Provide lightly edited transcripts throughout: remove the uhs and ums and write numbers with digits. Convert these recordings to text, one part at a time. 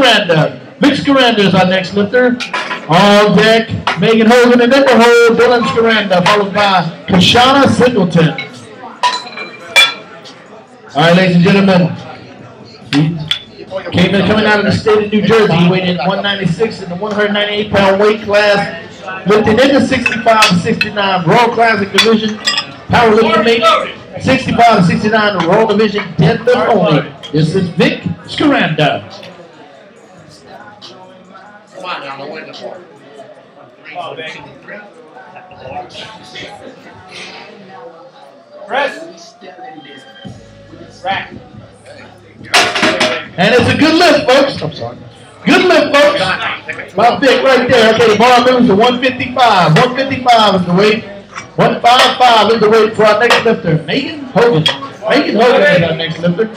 Scaranda. Vic Scaranda is our next lifter. On deck, Megan Hogan, and then the hold, Dylan Scaranda, followed by Kashana Singleton. All right, ladies and gentlemen. Coming out of the state of New Jersey. He weighed in 196 in the 198-pound weight class. Lifted in the 65 to 69 Raw Classic Division. Powerlifting mate. 65 to 69 the Raw Division. Deadlift only. This is Vic Scaranda. Come on now, the window for it. Press. Rack. And it's a good lift, folks. I'm sorry. Good lift, folks. My Vic right there. Okay, the bar moves to 155. 155 is the weight. 155 is the weight for our next lifter, Megan Hogan. Megan Hogan is our next lifter.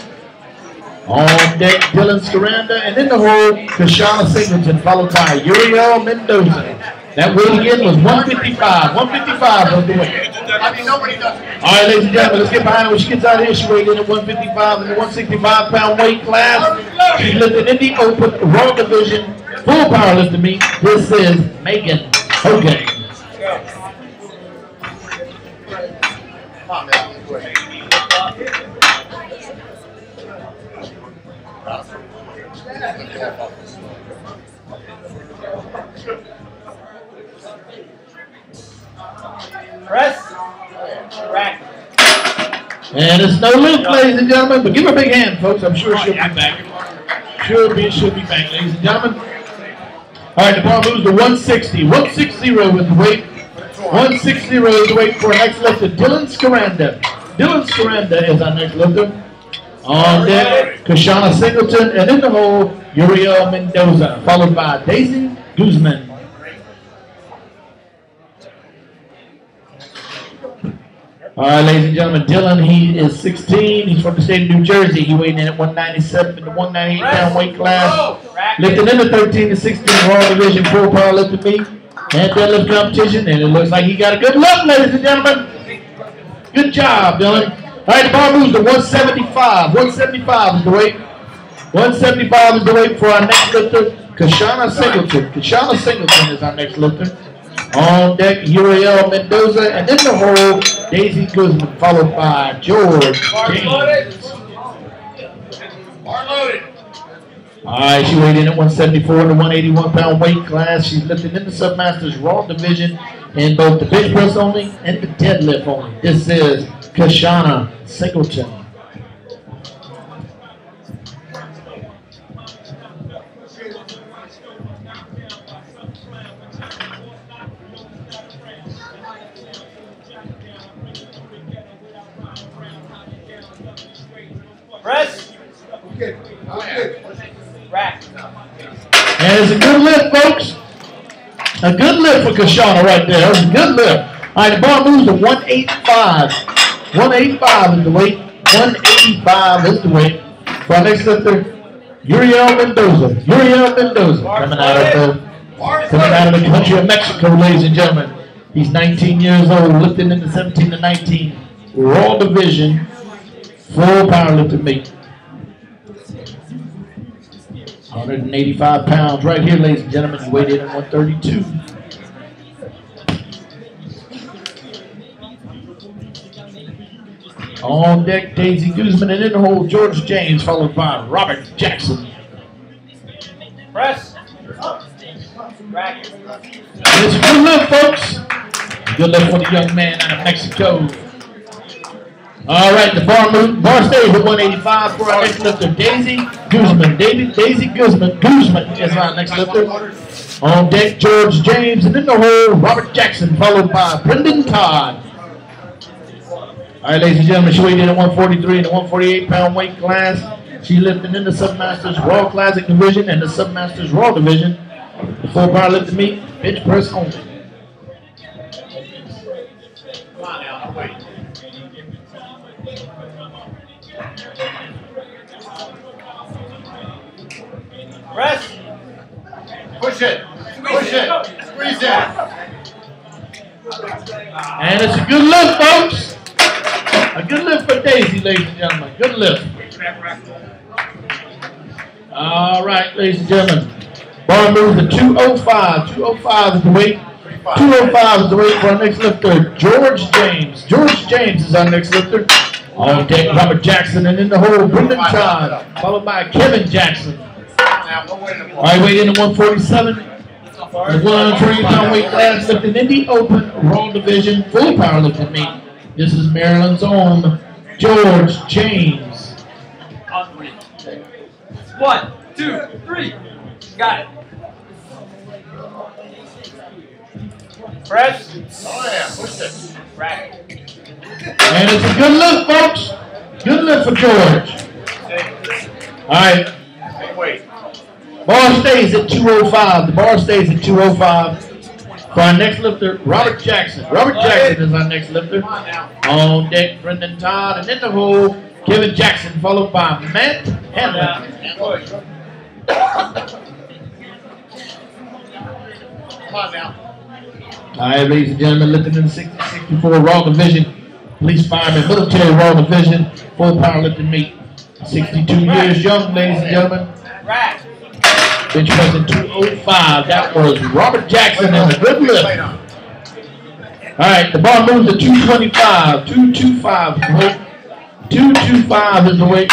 On deck, Dylan Scaranda, and in the hole, Kashana Singleton, followed by Uriel Mendoza. That weight again was 155. 155 was the weight. I mean, nobody does it. All right, ladies and gentlemen, let's get behind her when she gets out of here. She weighed in at 155 in the 165-pound weight class. She's lifted in the open Raw Division, full powerlifting meet. This is Megan Hogan. Come on, man. Press. Rack. And it's no lift, ladies and gentlemen, but give her a big hand, folks. I'm sure she'll be back. She'll be back, ladies and gentlemen. All right, the bar moves to 160. 160 with the weight. 160 is the weight for our next lifter, Dylan Scaranda. Dylan Scaranda is our next lifter. On deck, Kashana Singleton, and in the hole, Uriel Mendoza, followed by Daisy Guzman. All right, ladies and gentlemen, Dylan, he is 16. He's from the state of New Jersey. He weighed in at 197 in the 198-pound weight class. Lifted in the 13 to 16 Raw Division full powerlifting meet and deadlift competition, and it looks like he got a good look, ladies and gentlemen. Good job, Dylan. All right, the bar moves to 175. 175 is the weight. 175 is the weight for our next lifter, Kashana Singleton. Kashana Singleton is our next lifter. On deck, Uriel Mendoza, and in the hole, Daisy Guzman, followed by George James. All right, she weighed in at 174 in the 181-pound weight class. She's lifted in the Submasters Raw Division in both the bench press only and the deadlift only. This is Kashana Singleton. Press. Okay. Rack. And it's a good lift, folks. A good lift for Kashana right there. That was a good lift. All right, the bar moves to 185. 185 is the weight. 185 is the weight. For our next lifter, Uriel Mendoza. Uriel Mendoza coming out of the country of Mexico, ladies and gentlemen. He's 19 years old, lifting in the 17 to 19 Raw Division, full powerlifting meet. 185 pounds right here, ladies and gentlemen. He weighed in at 132. On deck, Daisy Guzman, and in the hole, George James, followed by Robert Jackson. Press. Rack. It's a good lift, folks. Good lift for the young man out of Mexico. All right, the bar stays at 185 for our next lifter, Daisy Guzman. Daisy Guzman is our next lifter. On deck, George James, and in the hole, Robert Jackson, followed by Brendan Todd. All right, ladies and gentlemen, she weighed in at 143 in the 148-pound weight class. She lifted in the Submasters Raw Classic Division and the Submasters Raw Division. The full powerlifting meet, bench press only. Come on now, wait. Press. Push it. Push it. Squeeze it. And it's a good lift, folks. A good lift for Daisy, ladies and gentlemen. Good lift. All All right, ladies and gentlemen. Bar moves to 205. 205 is the weight. 205 is the weight for our next lifter, George James. George James is our next lifter. On deck, Robert Jackson, and in the hole, Brendan Todd, followed by Kevin Jackson. All right, weight in at 147. The 130-pound weight class lifting in the open Raw division, full powerlifting meet. This is Maryland's own George James. 1, 2, 3. Got it. Press. Oh yeah, push it. Rack. And it's a good lift, folks. Good lift for George. All right. Wait. Bar stays at 205. The bar stays at 205. For our next lifter, Robert Jackson. Robert Jackson is our next lifter. On deck, Brendan Todd, and in the hole, Kevin Jackson, followed by Matt Hanlon. Come on now. All right, ladies and gentlemen, lifting in the 60-64 Raw division, police, fireman, military Raw division, full powerlifting meet. 62 years young, ladies and gentlemen. Rack. Bench pressing 205. That was Robert Jackson and a good lift. All right, the bar moves to 225. 225 is the weight. 225 is the weight.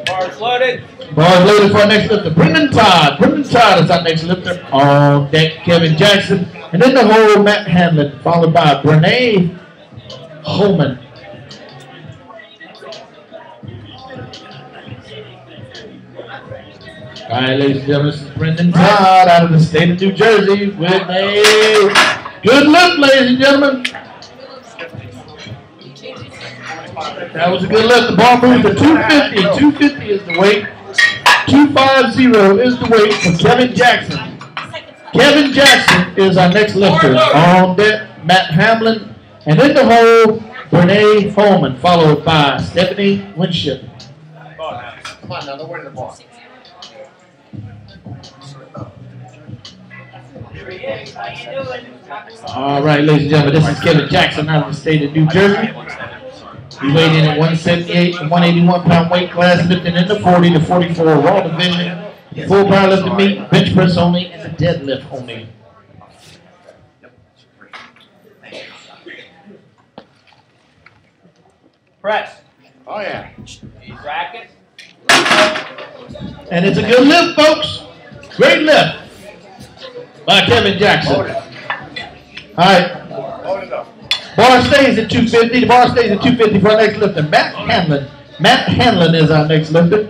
Bars loaded. Bars loaded for our next lifter, Brendan Todd. Brendan Todd is our next lifter. On deck, Kevin Jackson. And in the hole, Matt Hanlon, followed by Brene Holman. All right, ladies and gentlemen, this is Brendan Todd out of the state of New Jersey with a good lift, ladies and gentlemen. That was a good lift. The bar moved to 250. 250 is the weight. 250 is the weight for Kevin Jackson. Kevin Jackson is our next lifter. On deck, Matt Hamlin. And in the hole, Brene Holman, followed by Stephanie Winship. Come on now, don't worry the ball. All right, ladies and gentlemen, this is Kevin Jackson out of the state of New Jersey. He weighed in at 178 and 181-pound weight class, lifting in the 40 to 44 Raw division. Full powerlifting meet, bench press only, and the deadlift only. Press. Oh yeah. Racket. And it's a good lift, folks. Great lift by Kevin Jackson. All right. Hold it up. Bar stays at 250. The bar stays at 250 for our next lifter, Matt Hanlon. Matt Hanlon is our next lifter.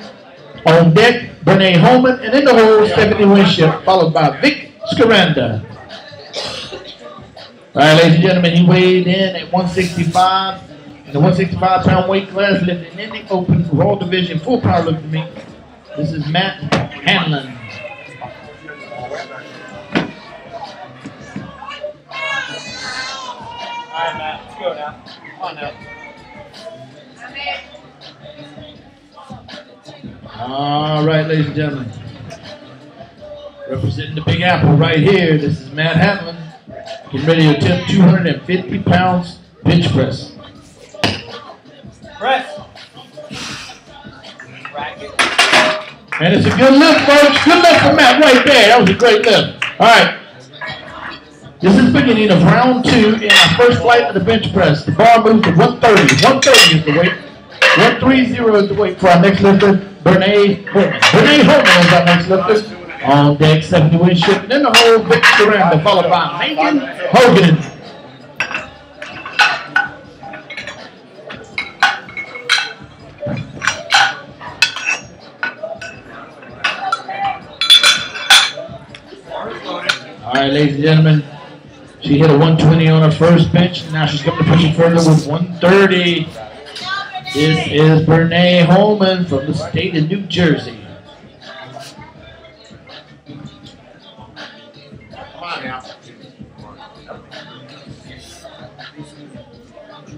On deck, Brene Holman, and in the hole, Stephanie Winship, followed by Vic Scaranda. All right, ladies and gentlemen, he weighed in at 165. In the 165-pound weight class, lifting in the open Raw division, full powerlifting meet. This is Matt Hanlon. All right, Matt. Let's go now. Come on now. All right, ladies and gentlemen. Representing the Big Apple right here, this is Matt Hanlon. Getting ready to attempt 250 pounds bench press. Press. Racket. And it's a good lift, folks. Good lift for Matt right there. That was a great lift. All right. This is the beginning of round 2 in our first flight of the bench press. The bar moves to 130. 130 is the weight. 130 is the weight for our next lifter, Brene Holman. Brene Holman is our next lifter. On deck, Stephanie Winship. And in the hole, Vic Scaranda, followed by Megan Hogan. All right, ladies and gentlemen, she hit a 120 on her first bench. Now she's going to push it further with 130. This is Brene Holman from the state of New Jersey. Come on now.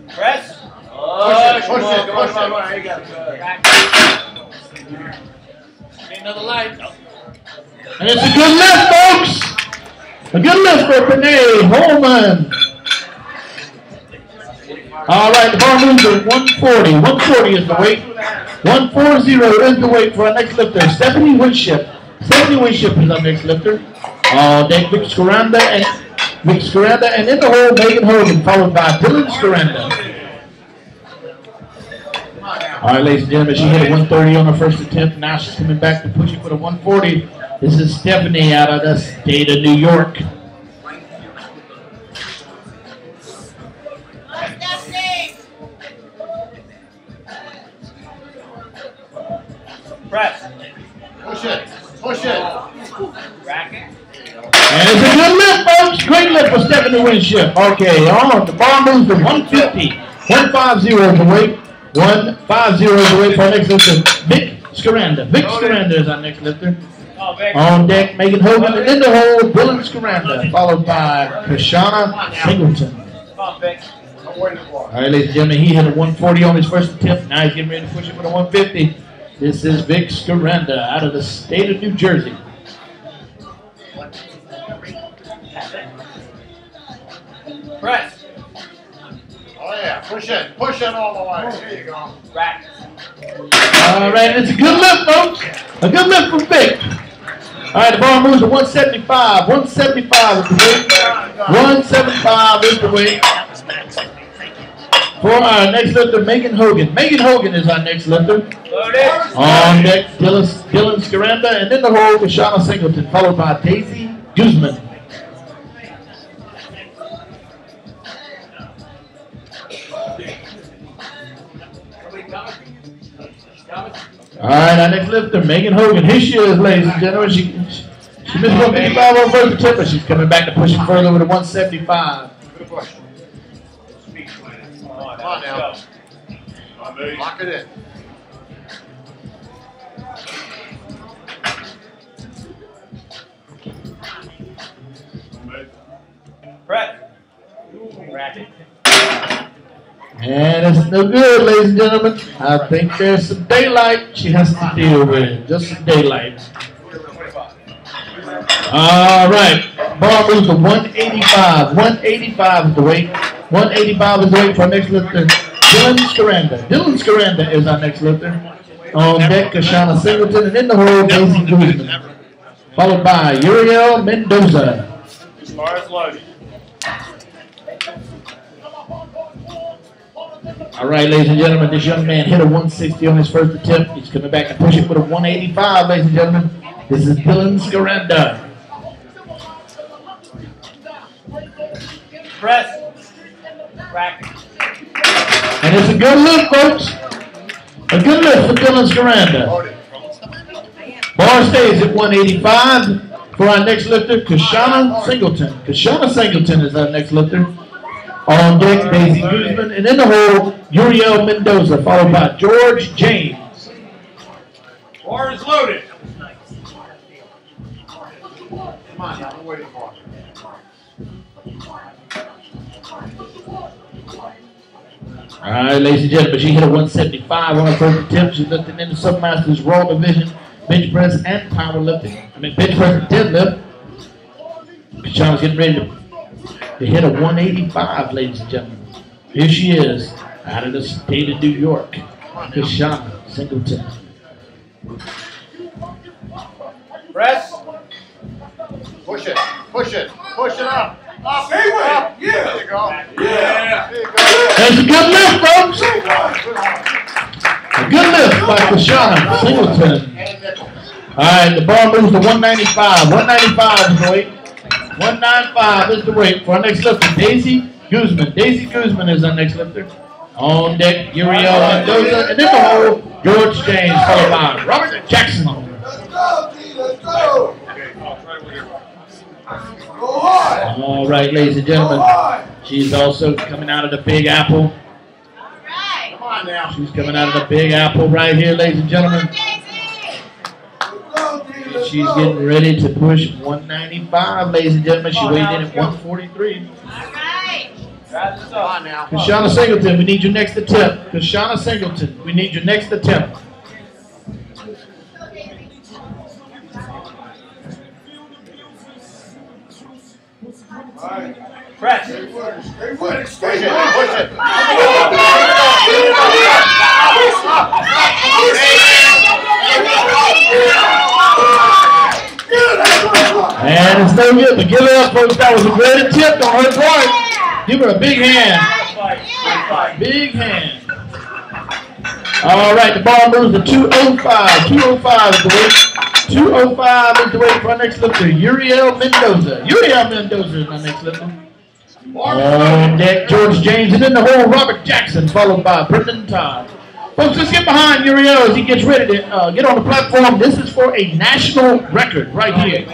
Press. Push it. Come on. There you go. Get another light. And it's a good lift, folks. A good lift for Brene Holman. All right, the bar moves to 140. 140 is the weight. 140 is the weight for our next lifter, Stephanie Winship. Stephanie Winship is our next lifter. Deck Vic Scaranda and in the hole, Megan Hogan, followed by Dylan Scaranda. All right, ladies and gentlemen, she hit a 130 on her first attempt. Now she's coming back to push it for the 140. This is Stephanie out of the state of New York. Press. Push it. Push it. Racket. And it's a good lift, folks. Great lift for Stephanie Winship. Okay, on the bar moves to 150. 150 is the weight. 150 is the weight for our next lifter, Vic Scaranda. Vic Scaranda is our next lifter. On deck, Megan Hogan, and in the hole, Dylan Scaranda, followed by Kashana Singleton. Come on, Vic. All right, ladies and gentlemen, he hit a 140 on his first attempt. Now he's getting ready to push it for the 150. This is Vic Scaranda out of the state of New Jersey. Press. Oh yeah, push it all the way. There you go. Racket. All right, it's a good lift, folks. A good lift from Vic. All right, the bar moves to 175. 175 is the weight. 175 is the weight. For our next lifter, Megan Hogan. Megan Hogan is our next lifter. On deck, Dylan Scaranda, and in the hole, Kashana Singleton, followed by Daisy Guzman. All right, our next lifter, Megan Hogan. Here she is, ladies and gentlemen. She missed 155 on first attempt, but she's coming back to push it further with a 175. Good push. Come on now. Lock it in. Press. Racket. And it's no good, ladies and gentlemen. I think there's some daylight she has to deal with. Just some daylight. All right. Bar moves to 185. 185 is the weight. 185 is the weight for our next lifter, Dylan Scaranda. Dylan Scaranda is our next lifter. On deck, Kashana Singleton, and in the hole, Daisy Guzman. Followed by Uriel Mendoza. Bar is loaded. All right, ladies and gentlemen, this young man hit a 160 on his first attempt. He's coming back and pushing for a 185, ladies and gentlemen. This is Dylan Scaranda. Press. Racket. And it's a good lift, folks. A good lift for Dylan Scaranda. Bar stays at 185 for our next lifter, Kashana Singleton. Kashana Singleton is our next lifter. On deck, Daisy Guzman, and in the hole, Uriel Mendoza, followed by George James. Bar is loaded. Come on now, I'm waiting for it. All right, ladies and gentlemen, she hit a 175 on her first attempt. She's lifting in the Submasters Raw Division, bench press and powerlifting. Bench press and deadlift. Kashana's getting ready to hit a 185, ladies and gentlemen. Here she is, out of the state of New York, Kashana Singleton. Press. Push it. Push it. Push it up. Up. Stay with Up. it. Yeah. There you go. Yeah. There you go. That's a good lift, folks. A good lift by Kashana Singleton. All right, the bar moves to 195. 195 is the weight. 195 is the weight for our next lifter, Daisy Guzman. Daisy Guzman is our next lifter. On deck, Uriel Mendoza, and in the hole, George James, followed by Robert Jackson. Let's go. All right, ladies and gentlemen, she's also coming out of the Big Apple. Come on now. She's coming out of the Big Apple right here, ladies and gentlemen. She's getting ready to push 195, ladies and gentlemen. She weighed in at 143. Come on now. Kashana Singleton, we need your next attempt. Kashana Singleton, we need your next attempt. Press. Push it. Push it. And it's no good, but give it up, folks. That was a great attempt on her part. Give her a big hand. Big hand. All right, the ball moves to 205. 205 is the weight. 205 is the weight for our next lifter, Uriel Mendoza. Uriel Mendoza is our next lifter. On deck, George James, and then the whole Robert Jackson, followed by Brendan Todd. Folks, let's get behind Uriel as he gets ready to get on the platform. This is for a national record right here.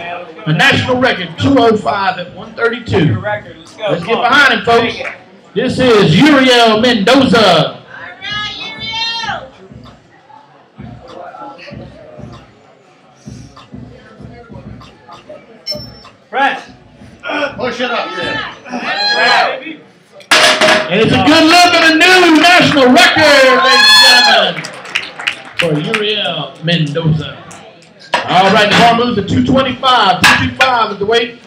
A national record, 205 at 132. Let's get behind him, folks. This is Uriel Mendoza. Press. Push it up there. And it's a good look at a new national record, ladies and gentlemen, for Uriel Mendoza. All right, the ball moves to 225. 225 is the weight.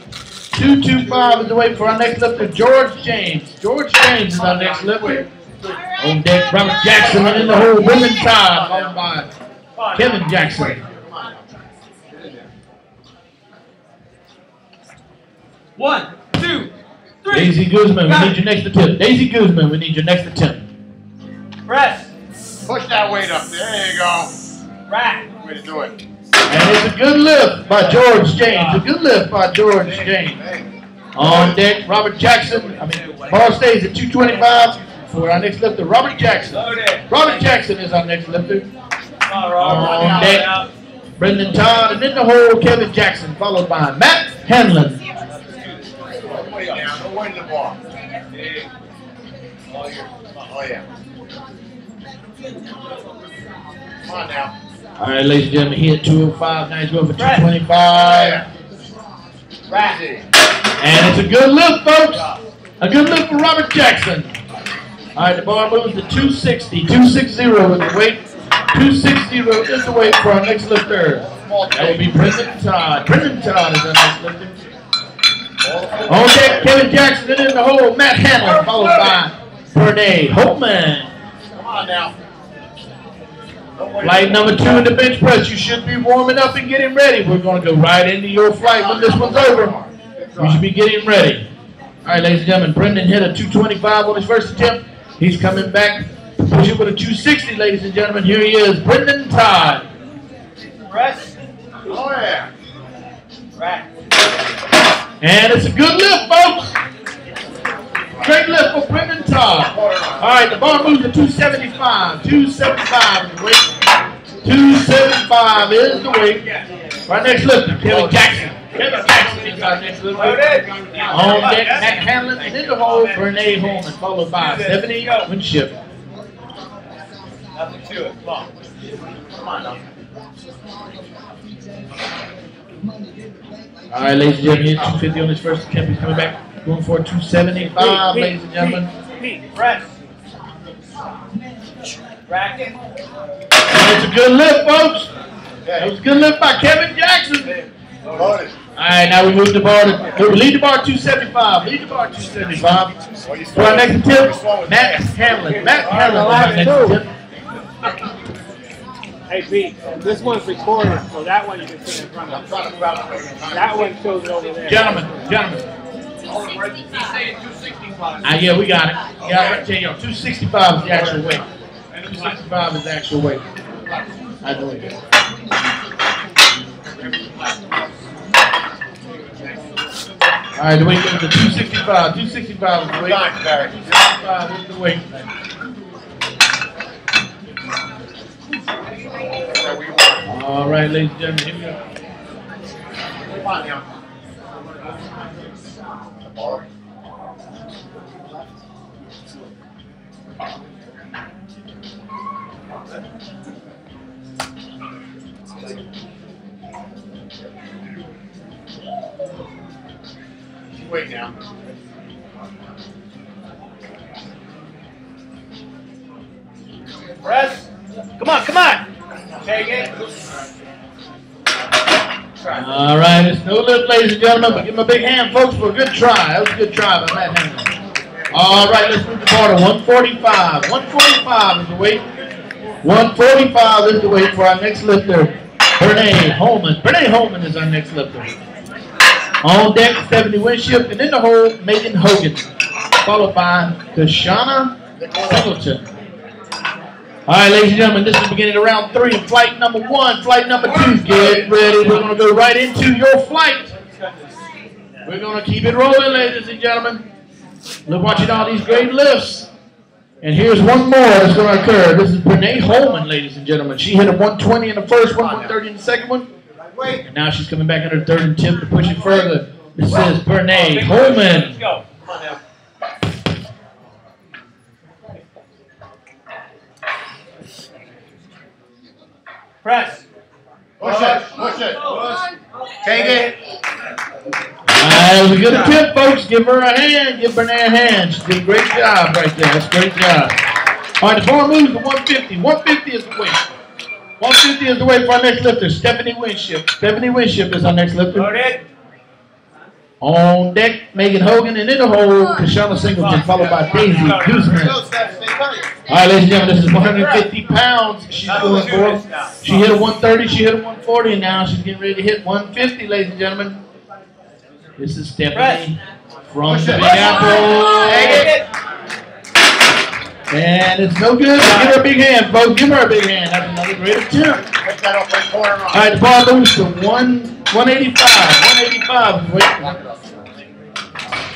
225 is the weight for our next lifter, George James. George James is our next lifter. On deck, Robert Jackson, and in the whole women's side, followed by Kevin Jackson. 1, 2, 3. Daisy Guzman, we need your next attempt. Daisy Guzman, we need your next attempt. Press. Push that weight up. There you go. Rack. Way to do it. And it's a good lift by George James. A good lift by George James. On deck, Robert Jackson. Ball stays at 225 for our next lifter, Robert Jackson. Robert Jackson is our next lifter. On deck, Brendan Todd, and then the whole Kevin Jackson, followed by Matt Hanlon. Don't win the ball. Oh, yeah. Come on now. All right, ladies and gentlemen, he hit 205. Now he's going for 225. And it's a good lift, folks. A good lift for Robert Jackson. All right, the bar moves to 260. 260 is the weight. 260 is the weight for our next lifter. That will be Brendan Todd. Brendan Todd is our next lifter. On deck, Kevin Jackson, and in the hole, Matt Hanlon, followed by Bernay Holtman. Come on now. Flight number 2 in the bench press. You should be warming up and getting ready. We're going to go right into your flight when this one's over. You should be getting ready. All right, ladies and gentlemen, Brendan hit a 225 on his first attempt. He's coming back to push it with a 260, ladies and gentlemen. Here he is, Brendan Todd. Press. Oh, yeah. Rack. And it's a good lift, folks. Great lift for Brendan Todd. All right, the bar moves to 275. 275 is the weight. 275 is the weight. Our next lifter, Kevin Jackson. Kevin Jackson is our next lifter. On deck, Matt Hanlon, and in the hole, Bernay Holman, followed by 70 Winship. Nothing to it. Come on. Come on now. All right, ladies and gentlemen, 250 on his first attempt. He's coming back, going for 275, ladies and gentlemen. Press. Racket. And it's a good lift, folks. That was a good lift by Kevin Jackson. All right, now we move the bar to lead the bar 275. Lead the bar 275. For our next attempt, Matt Hanlon. Matt Hanlon for our next attempt. Hey, Pete, this one's recorded, so that one you can see in front of. That one shows it over there. Gentlemen. Yeah, we got it. Yeah, I'll tell you, 265 is the actual weight. 265 is the actual weight. I know it. All right, the weight goes to 265. 265 is the weight. 265 is the weight. All right, ladies and gentlemen, here we go. Come on now. Wait now. Press. Come on, come on. Take it. All right, it's no lift, ladies and gentlemen, but give him a big hand, folks, for a good try. That was a good try by Matt Hamlin. All right, let's move the bar to 145. 145 is the weight. 145 is the weight for our next lifter, Brene Holman. Brene Holman is our next lifter. On deck, Stephanie Winship, and in the hole, Megan Hogan, followed by Kashana Singleton. All right, ladies and gentlemen, this is the beginning of round 3 of flight number 1. Flight number 2, get ready. We're going to go right into your flight. We're going to keep it rolling, ladies and gentlemen. Look, watching all these great lifts. And here's one more that's going to occur. This is Brene Holman, ladies and gentlemen. She hit a 120 in the first one, 130 in the second one. And now she's coming back in her third attempt to push it further. This is Brene Holman. Let's go. Come on now. Press. Push it. Push it. Take it. That was a good attempt, folks. Give her a hand. Give Brene a hand. She did a great job right there. That's a great job. All right, the bar moves to 150. 150 is the weight. 150 is the weight for our next lifter, Stephanie Winship. Stephanie Winship is our next lifter. Loaded. On deck, Megan Hogan, and in the hole, Kashana Singleton, followed by Daisy Guzman. All right, ladies and gentlemen, this is 150 pounds she's going for. She hit a 130, she hit a 140, and now she's getting ready to hit 150, ladies and gentlemen. This is Stephanie from the Big Apple. And it's no good. Give her a big hand, folks. Give her a big hand. That's another great attempt. All right, the ball moves to 185. 185 is the weight.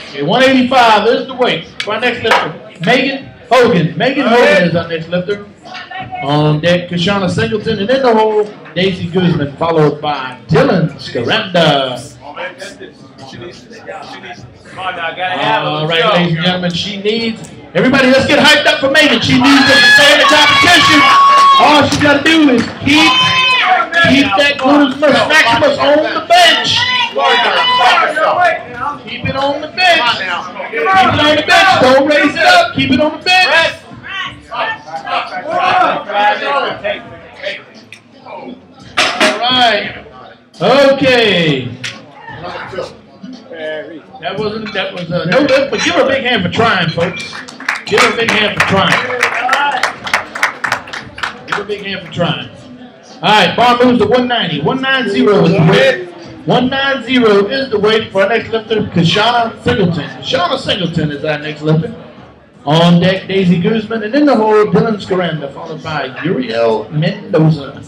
Okay, 185 is the weight for our next lifter, Megan Hogan. Megan Hogan is our next lifter. On deck, Kashana Singleton, and in the hole, Daisy Guzman, followed by Dylan Scaranda. All right, ladies and gentlemen, she needs, everybody, let's get hyped up for Megan. She needs to stay in the competition. All she's got to do is keep that gluteus maximus on the bench. Keep it on the bench. Keep it on the bench. Don't raise it up. Keep it on the bench. All right. Okay. That was no lift, but give her a big hand for trying, folks. Give her a big hand for trying. Give her a big hand for trying. All right, bar moves to 190. 190 is the weight. 190 is the weight for our next lifter, Kashana Singleton. Kashana Singleton is our next lifter. On deck, Daisy Guzman, and in the hole, Dylan Scaranda, followed by Uriel Mendoza.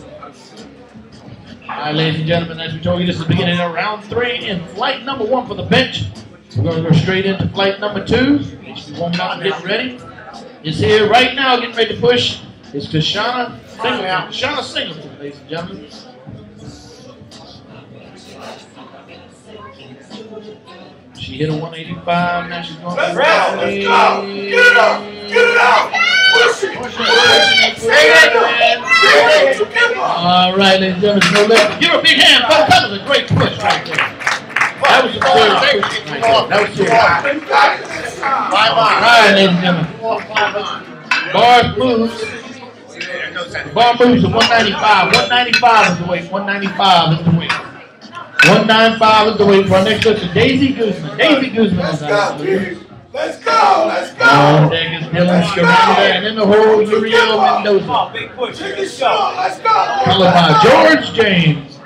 All right, ladies and gentlemen, as we told you, this is the beginning of round 3 in flight number 1 for the bench. We're going to go straight into flight number 2. She's warming up and getting ready. Is here right now, getting ready to push. It's Kashana Singleton. Kashana Singleton, ladies and gentlemen. She hit a 185. Now she's going to Let's go. Get it up. Get it out. Push it. All right, ladies and gentlemen, no left. Give her a big hand, folks. That was a great push right there. That was a serious push right there. That was serious. All right, ladies and gentlemen. Bar moves. The bar moves to 195. 195 is the weight. 195 is the weight. 195 is the weight for our next lifter, Daisy Guzman. Daisy Guzman is our next lifter. Let's go. Let's go. On deck is Dylan Scaranda, and in the hole, Uriel Mendoza. Big push. Let's go. Let's go. Followed by George James.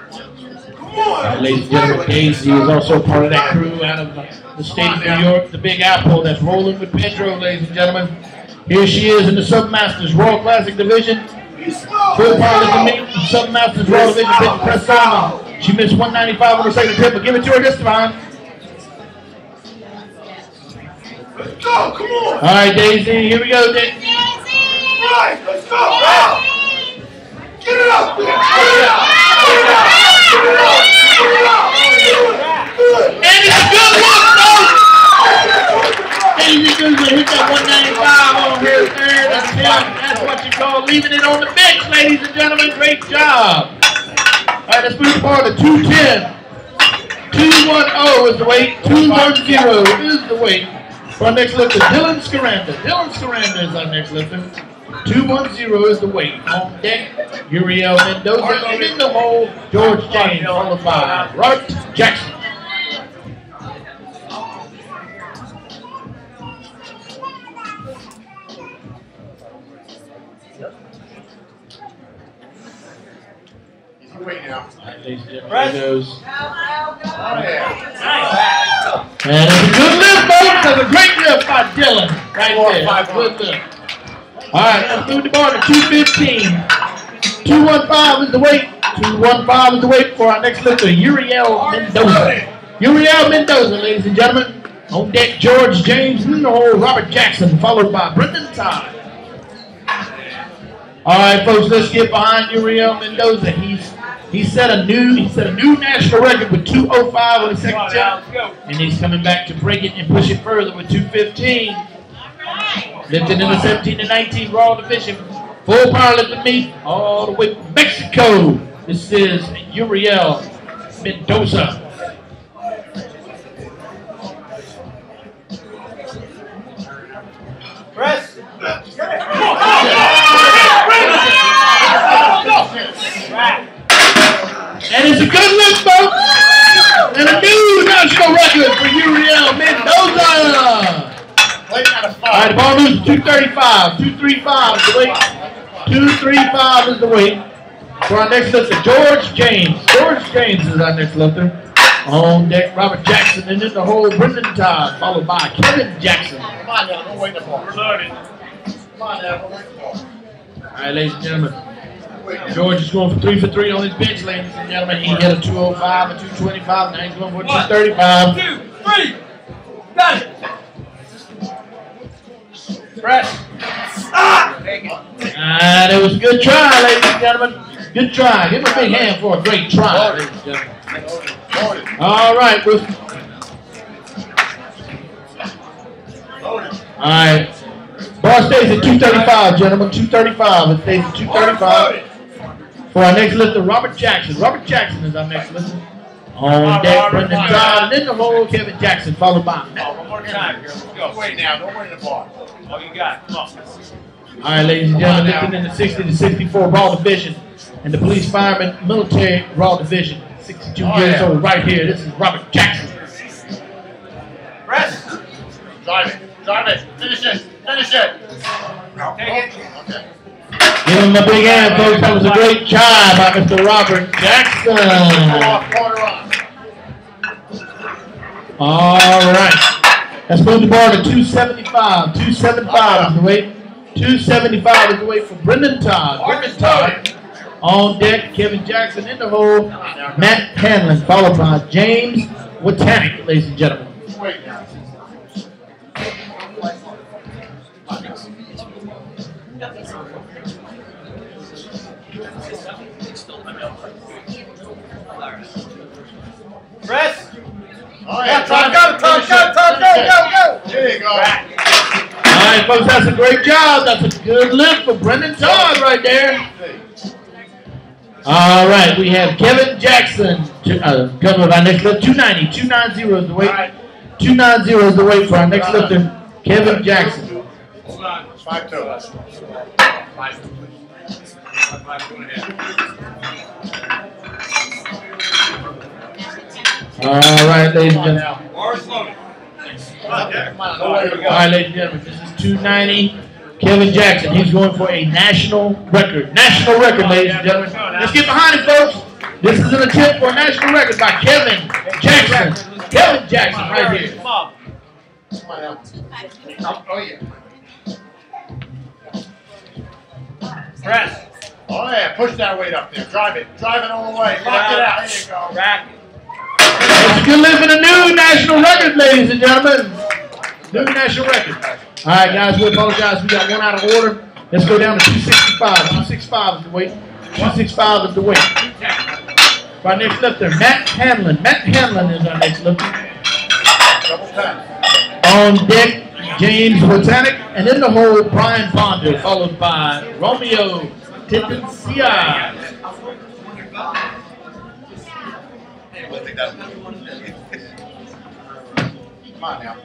Ladies and gentlemen, Daisy is also part of that crew out of the state of New York, the Big Apple, that's rolling with Pedro, ladies and gentlemen. Here she is in the Submasters Raw Classic Division. Full part of the meet, Submasters Raw Division, bench press on. She missed 195 on her second attempt, but give it to her this time. Let's go. Come on. All right, Daisy, here we go, Daisy. Right. Let's go. Get it up. Get it up. Get it up. Get it up. Good. And it's a good look, folks. Daisy Guzman hit that 195 on her third attempt. That's what you call leaving it on the bench, ladies and gentlemen. Great job. All right, let's move the bar to 210. 210 is the weight. 210 is the weight for our next lifter, Dylan Scaranda. Dylan Scaranda is our next lifter. 210 is the weight. On deck, Uriel Mendoza. And in the hole, George James, followed by Robert Jackson. Wait now. All right, ladies and gentlemen, here goes. Oh, yeah. And it's a good lift, folks. That's a great lift by Dylan. Right there. That's a good lift. All right, let's move the bar to 215. 215 is the weight. 215 is the weight for our next lifter, Uriel Mendoza. Uriel Mendoza, ladies and gentlemen. On deck, George James. In the hole, Robert Jackson, followed by Brendan Todd. All right, folks, let's get behind Uriel Mendoza. He set a new national record with 205 on the second jump, and he's coming back to break it and push it further with 215. Lifting in the 17 to 19 Raw division, full power lifting meet all the way from Mexico. This is Uriel Mendoza. Press. And it's a good lift, folks. And a new national record for Uriel Mendoza. All right, the ball moves to 235. 235 is the weight. 235 is the weight. For our next lifter, George James. George James is our next lifter. On deck, Robert Jackson, and in the hole, Brendan Todd, followed by Kevin Jackson. Come on now, don't wait the ball. We're loaded. Come on now, don't wait the ball. All right, ladies and gentlemen. George is going for 3 on his bench, ladies and gentlemen. He hit a 205, a 225, now he's going for 235. 1, 2, 3. Got it. Press. Take it. That was a good try, ladies and gentlemen. Good try. Give him a big hand for a great try, ladies and gentlemen. All right. All right. Bar stays at 235, gentlemen. 235. It stays at 235. For our next lifter, Robert Jackson. Robert Jackson is our next lifter. On deck, Brendan Todd, and in the hole, Kevin Jackson, followed by Matt. One more time here. Let's go. Wait now, don't wait the ball. All you got. Come on. All right, ladies and gentlemen, lifting in the 60 to 64 Raw division and the police, fireman, military Raw division. 62 years old right here. This is Robert Jackson. Press. Drive it. Drive it. Finish it. Finish it. Take it. Okay. Give him a big hand, folks. That was a great job by Mr. Robert Jackson. Quarter off. All right. Let's move the bar to 275. 275 is the weight. 275 is the weight for Brendan Todd. Brendan Todd. On deck, Kevin Jackson. In the hole, Matt Hanlon, followed by James Watanic, ladies and gentlemen. Wait now. Press. All right, Go. There you go. All right, folks, that's a great job. That's a good lift for Brendan Todd right there. All right, we have Kevin Jackson coming with our next lift. 290. 290 is the weight. 290 is the weight for our next lifter, Kevin Jackson. Hold on. 5-2. 5-2. All right, ladies and gentlemen. Morris loaded. Come on, All right, ladies and gentlemen, this is 290. Kevin Jackson, he's going for a national record. National record, ladies and gentlemen. Let's get behind it, folks. This is an attempt for a national record by Kevin Jackson. Kevin Jackson, right here. Come on. Come on now. Oh, yeah. Press. Oh, yeah. Push that weight up there. Drive it. Drive it all the way. Lock it out. There you go. Rack. It's a good lift in a new national record, ladies and gentlemen. New national record. All right, guys, we apologize. We got one out of order. Let's go down to 265. 265 is the weight. 265 is the weight. For our next lifter, Matt Hanlon. Matt Hanlon is our next lifter. Double tap. On deck, James Botanic. And in the hole, Brian Ponder, followed by Romeo Titencia. Come on now.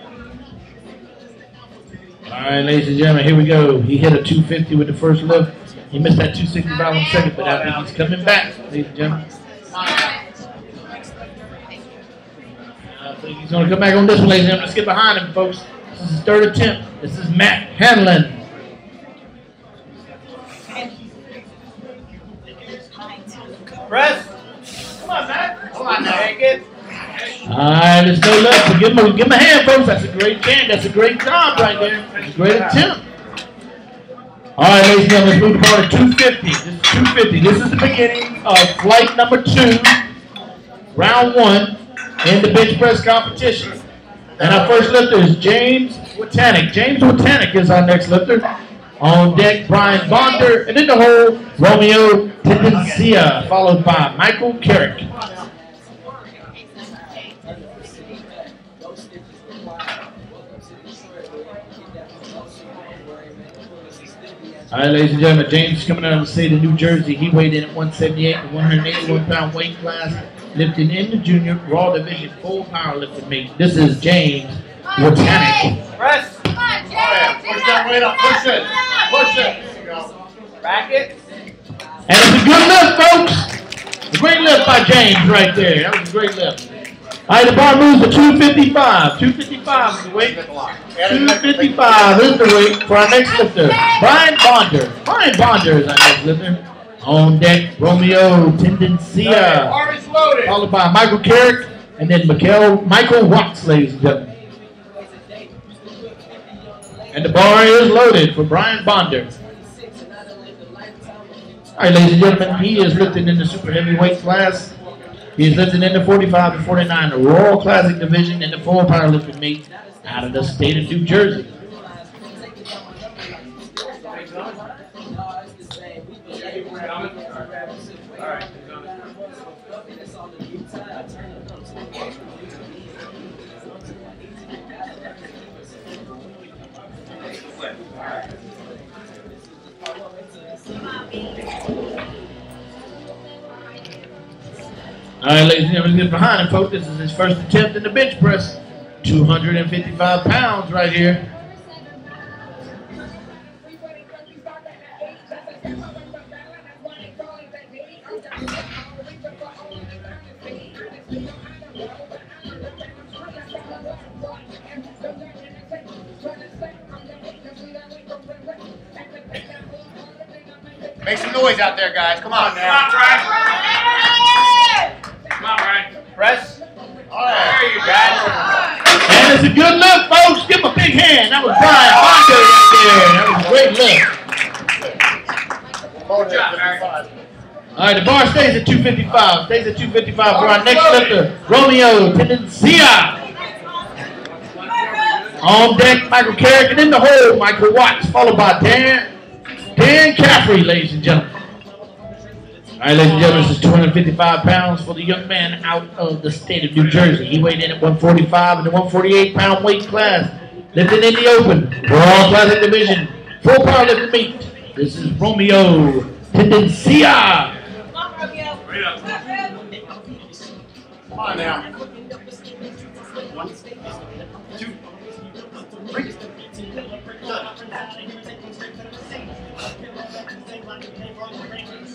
All right, ladies and gentlemen, here we go. He hit a 250 with the first lift. He missed that 265 on the second, but I think he's coming back, ladies and gentlemen. I think he's going to come back on this one, ladies and gentlemen. Let's get behind him, folks. This is his third attempt. This is Matt Hanlon. Press. Come on, Matt. Come on now. Take it. All right, there's no left. So give him a hand, folks. That's a great jam. That's a great job right there. That's a great attempt. All right, ladies and gentlemen, let's move the ball to 250. This is 250. This is the beginning of flight number 2, round 1, in the bench press competition. And our first lifter is James Watanek. James Watanek is our next lifter. On deck, Brian Bonder. And in the hole, Romeo Tendencia, followed by Michael Carrick. All right, ladies and gentlemen, James is coming out of the state of New Jersey. He weighed in at 178, the 181-pound weight class, lifting in the junior raw division, full powerlifting meet. This is James Watanek. Press. Push that weight up. Push it. Push it. There you go. Back it. And it's a good lift, folks. A great lift by James right there. That was a great lift. All right, the bar moves to 255. 255 is the weight. 255 is the weight for our next lifter, Brian Bonder. Brian Bonder is our next lifter. On deck, Romeo Tendencia, followed by Michael Carrick, and then Michael Watts, ladies and gentlemen. And the bar is loaded for Brian Bonder. All right, ladies and gentlemen, he is lifting in the super heavyweight class. He is lifting in the 45 to 49, the Royal Classic division, and the full powerlifting meet out of the state of New Jersey. All right, ladies and gentlemen, get behind him, folks. This is his first attempt in the bench press. 255 pounds right here. Make some noise out there, guys. Come on now. Come on, Brian. Come on, Brian. Press. All right. There you go. And it's a good lift, folks. Give him a big hand. That was Brian Bonder right there. That was a great lift. Good job, Barry. All right, the bar stays at 255. Stays at 255 for our next lifter, Romeo Tendencia. On deck, Michael Carrick, and in the hole, Michael Watts, followed by Dan Caffrey, ladies and gentlemen. All right, ladies and gentlemen, this is 255 pounds for the young man out of the state of New Jersey. He weighed in at 145 in the 148-pound weight class, lifting in the open, Raw Classic division, full powerlifting meet. This is Romeo Tendencia. Come on now. 1, 2, 3.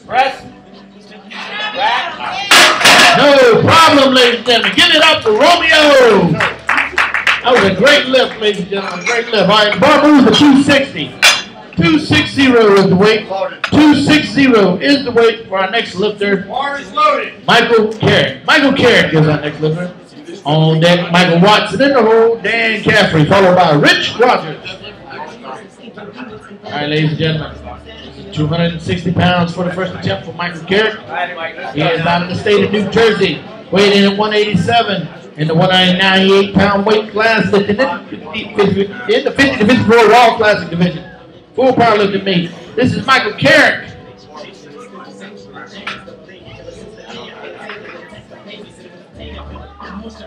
Press. Back. No problem, ladies and gentlemen. Give it up for Romeo. That was a great lift, ladies and gentlemen. A great lift. All right, the bar moves to 260. 260 is the weight. 260 is the weight for our next lifter, Bar is loaded. Michael Carrick. Michael Carrick is our next lifter. On deck, Michael Watson in the hole, Dan Caffrey, followed by Rich Rogers. All right, ladies and gentlemen, 260 pounds for the first attempt for Michael Carrick. He is out of the state of New Jersey, weighed in at 187 in the 198-pound weight class, lifting in the 50 to 54 Raw Classic division. Full powerlifting meet. This is Michael Carrick.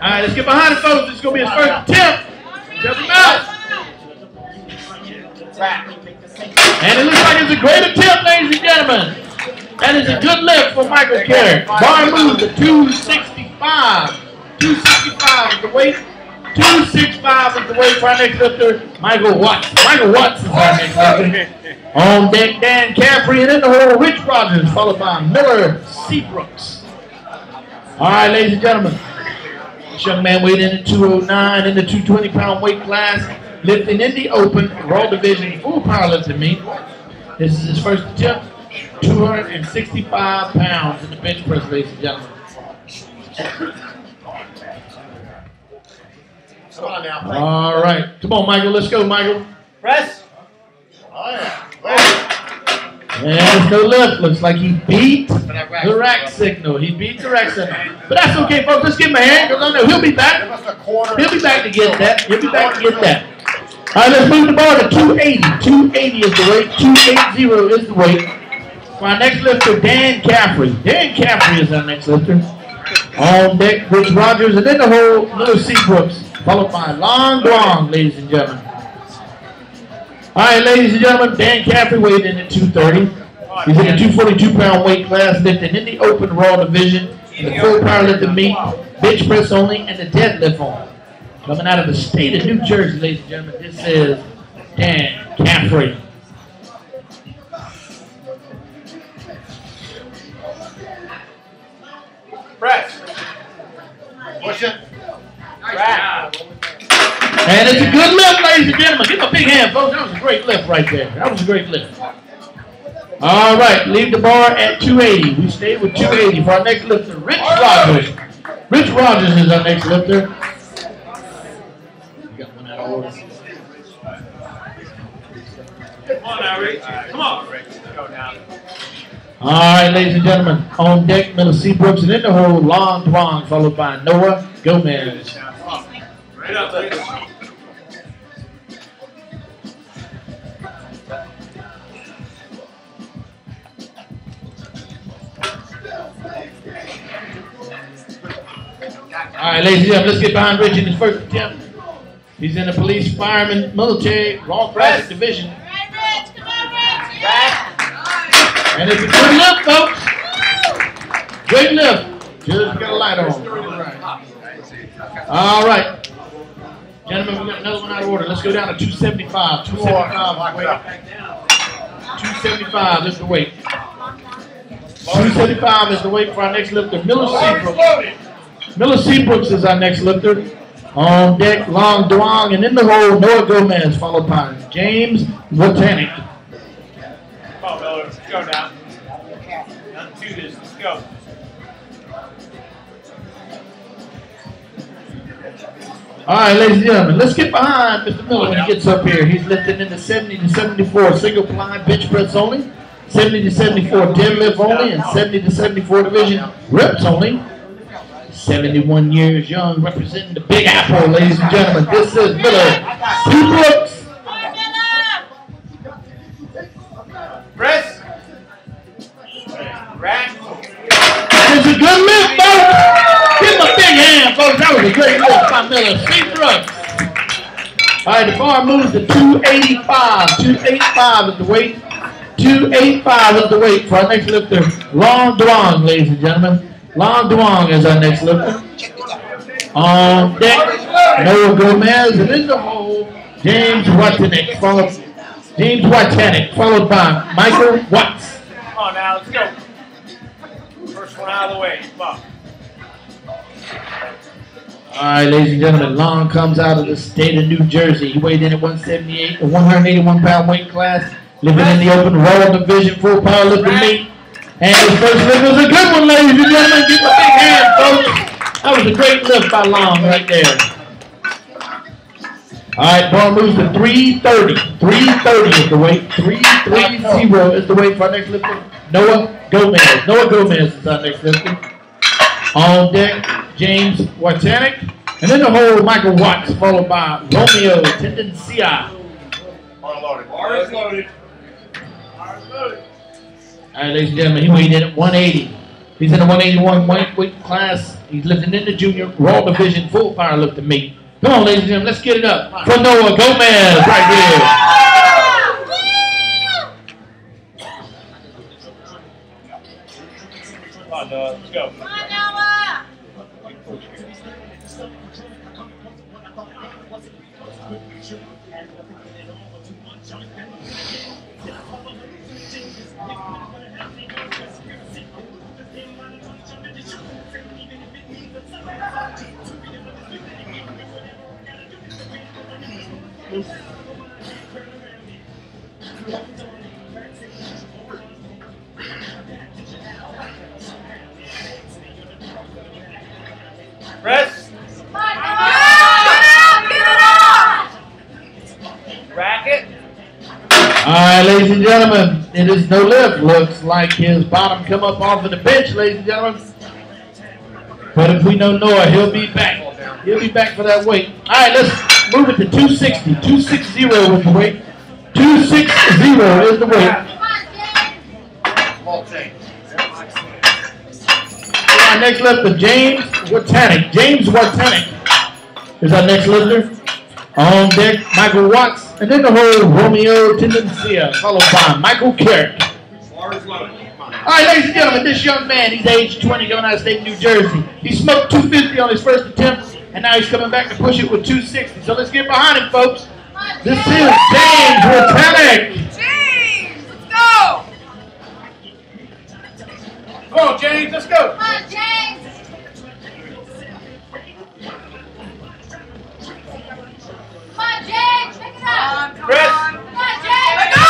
All right, let's get behind it, folks. This is going to be his first attempt. Jump him out. And it looks like it's a great attempt, ladies and gentlemen. That is a good lift for Michael Carrick. Bar moves to 265. 265 is the weight. 265 is the weight for our next lifter, Michael Watts. Michael Watts is our next lifter. On deck, Dan Caffrey, and in the hole, Rich Rogers, followed by Miller Seabrooks. All right, ladies and gentlemen. This young man weighed in at 209 in the 220-pound weight class, lifting in the open Raw Division full powerlifting meet. This is his first attempt, 265 pounds in the bench press, ladies and gentlemen. All right. Come on, Michael. Let's go, Michael. Press. Oh, yeah. And let's go lift. Looks like he beat the rack signal. He beat the rack signal. But that's okay, folks. Let's give him a hand, because I know he'll be back. He'll be back to get that. He'll be back to get that. All right, let's move the bar to 280. 280 is the weight. 280 is the weight. For our next lifter, Dan Caffrey. Dan Caffrey is our next lifter. On deck, Rich Rogers, and then the whole Little Seabrooks, followed by Long Duong, ladies and gentlemen. All right, ladies and gentlemen, Dan Caffrey weighed in at 230. He's in the 242-pound weight class, lifting in the open Raw Division, in the full powerlifting meet, bench press only, and the deadlift only. Coming out of the state of New Jersey, ladies and gentlemen, this is Dan Caffrey. Press. Push it. Rack. And it's a good lift, ladies and gentlemen. Give him a big hand, folks. That was a great lift right there. That was a great lift. All right, leave the bar at 280. We stay with 280 for our next lifter, Rich Rogers. Rich Rogers is our next lifter. You got one out of order. Come on now, Rich. Come on, Rich. Let's go now. All right, ladies and gentlemen, on deck, Miller Seabrooks, and in the hole, Long Duong, followed by Noah Gomez. Right up there. All right, ladies and gentlemen, let's get behind Rich in his first attempt. He's in the police, fireman, military, raw classic division. And it's a good lift, folks. Great lift. Just got a light on. All right. Gentlemen, we got another one out of order. Let's go down to 275. 275 weight. 275 is the weight. 275 is the weight for our next lifter, Miller Seabrooks. Miller Seabrooks is our next lifter. On deck, Long Duong, and in the hole, Noah Gomez, followed by James Botanic. Come on, Miller. Let's go now. Nothing to this. Let's go. All right, ladies and gentlemen, let's get behind Mr. Miller when he gets up here. He's lifting in the 70 to 74 single ply bench press only, 70 to 74 deadlift only, and 70 to 74 division reps only. 71 years young, representing the Big Apple, ladies and gentlemen. This is Miller Seabrooks. Press. Rack. It's a good lift, folks. Give him a big hand, folks. That was a great lift by Miller Seabrooks. All right, the bar moves to 285. 285 is the weight. 285 is the weight for our next lifter, Long Duong, ladies and gentlemen. Long Duong is our next lifter. On deck, Noah Gomez, and in the hole, James Watanic, followed by Michael Watts. Come on now, let's go. First one out of the way. Come on. All right, ladies and gentlemen, Long comes out of the state of New Jersey. He weighed in at 178, a 181-pound weight class, living in the open Raw Division full powerlifting meet. And his first lift was a good one, ladies and gentlemen. Give him a big hand, folks. That was a great lift by Long right there. All right, bar moves to 330. 330 is the weight. 330 is the weight for our next lifter, Noah Gomez. Noah Gomez is our next lifter. On deck, James Watanic. And in the hole, Michael Watts, followed by Romeo Tendencia. Bar loaded. Bar is loaded. All right, ladies and gentlemen, he weighed in at 180. He's in the 181 weight class. He's lifting in the junior Raw Division full powerlifting meet. Come on, ladies and gentlemen, let's get it up for Noah Gomez right here. Come on, Noah. Let's go. Come on, Noah. Press. Racket. All right, ladies and gentlemen, it is no lift. Looks like his bottom come up off of the bench, ladies and gentlemen. But if we know Noah, he'll be back. He'll be back for that weight. All right, let's move it to 260. 260 is the weight. 260 is the weight. Our next lifter, James Wartanic. James Wartanic is our next lifter. On deck, Michael Watts. And then the whole Romeo Tendencia, followed by Michael Carrick. All right, ladies and gentlemen, this young man, he's age 20, going out of state, New Jersey. He smoked 250 on his first attempt, and now he's coming back to push it with 260. So let's get behind him, folks. This is James Wartanic. James, let's go. Come on, James, let's go. Come on, James. Come on, James, pick it up. Press. Come on, James. Let go.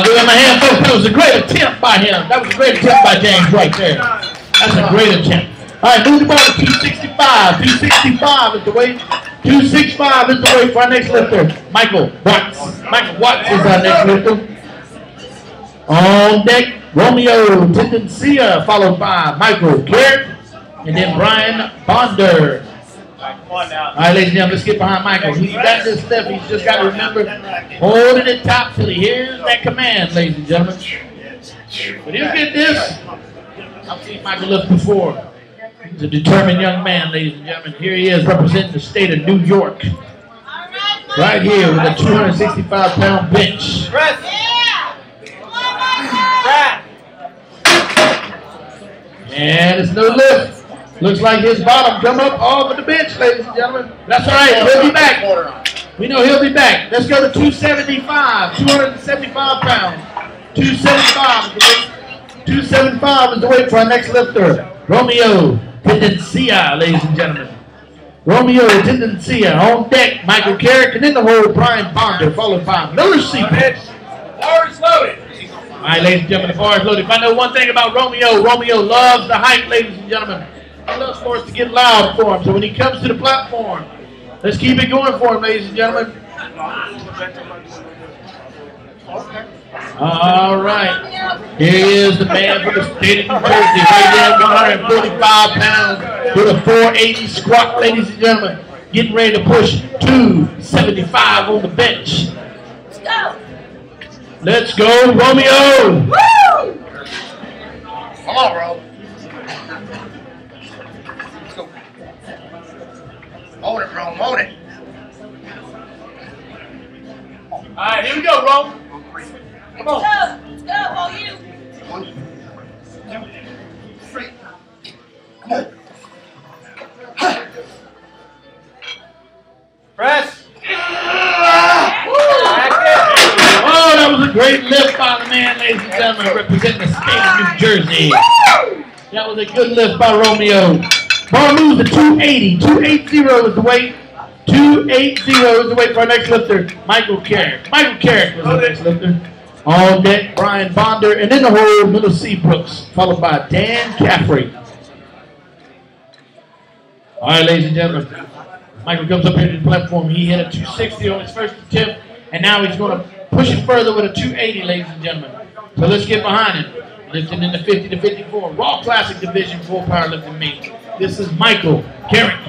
Give him a hand, folks. That was a great attempt by him. That was a great attempt by James right there. That's a great attempt. All right, move the ball to 265. 265 is the weight. 265 is the weight for our next lifter, Michael Watts. Michael Watts is our next lifter. On deck, Romeo Tendencia, followed by Michael Carrick, and then Brian Bonder. Come on now. All right, ladies and gentlemen, let's get behind Michael. He's got this lift. He's just got to remember holding it top till he hears that command, ladies and gentlemen. But he'll get this. I've seen Michael lift before. He's a determined young man, ladies and gentlemen. Here he is representing the state of New York. Right here with a 265-pound bench. Press. Rack. And it's no lift. Looks like his bottom come up off of the bench, ladies and gentlemen. That's all right. He'll be back. We know he'll be back. Let's go to 275. 275 pounds. 275 is the weight. 275 is the weight for our next lifter, Romeo Tendencia, ladies and gentlemen. Romeo Tendencia. On deck, Michael Carrick, and in the hole, Brian Bonder, followed by Miller Seabrook. Bar is loaded. All right, ladies and gentlemen, the bar is loaded. If I know one thing about Romeo, Romeo loves the hype, ladies and gentlemen. He loves for us to get loud for him. So when he comes to the platform, let's keep it going for him, ladies and gentlemen. All right. Here is the man from the state of New Jersey, right there, 145 pounds with a 480 squat, ladies and gentlemen. Getting ready to push 275 on the bench. Let's go. Let's go, Romeo. Woo! Come on, bro. Own it, bro. Own it. All right, here we go, bro. Come on. Let's go, all you. 1, 2, 3. Come on. Press. Oh, that was a great lift by the man, ladies and gentlemen, representing the state of New Jersey. That was a good lift by Romeo. Ball moves to 280. 280 is the weight. 280 is the weight for our next lifter, Michael Carrick. Michael Carrick was our next lifter. On deck, Brian Bonder, and in the hole, Miller Seabrooks, followed by Dan Caffrey. All right, ladies and gentlemen, Michael comes up here to the platform. He hit a 260 on his first attempt, and now he's going to push it further with a 280, ladies and gentlemen. So let's get behind him. Lifting in the 50 to 54 Raw Classic Division 4 powerlifting meet. This is Michael Carrick.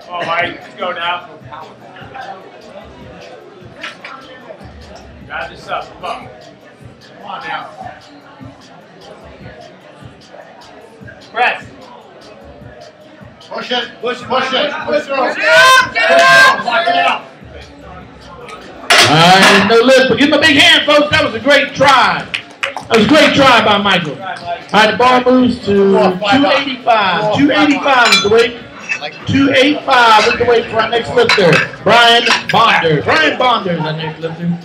All right, let's go now. Got this up. Come on. Come on now. Press. Push it. Push it. Push it. Push it. Push it. Push it. Get it up. Lock it out. All right, no lift, but give him a big hand, folks. That was a great try. That was a great try by Michael. All right, the ball moves to 285. 285 is the weight. 285 is the weight for our next lifter, Brian Bonder. Brian Bonder is our next lifter.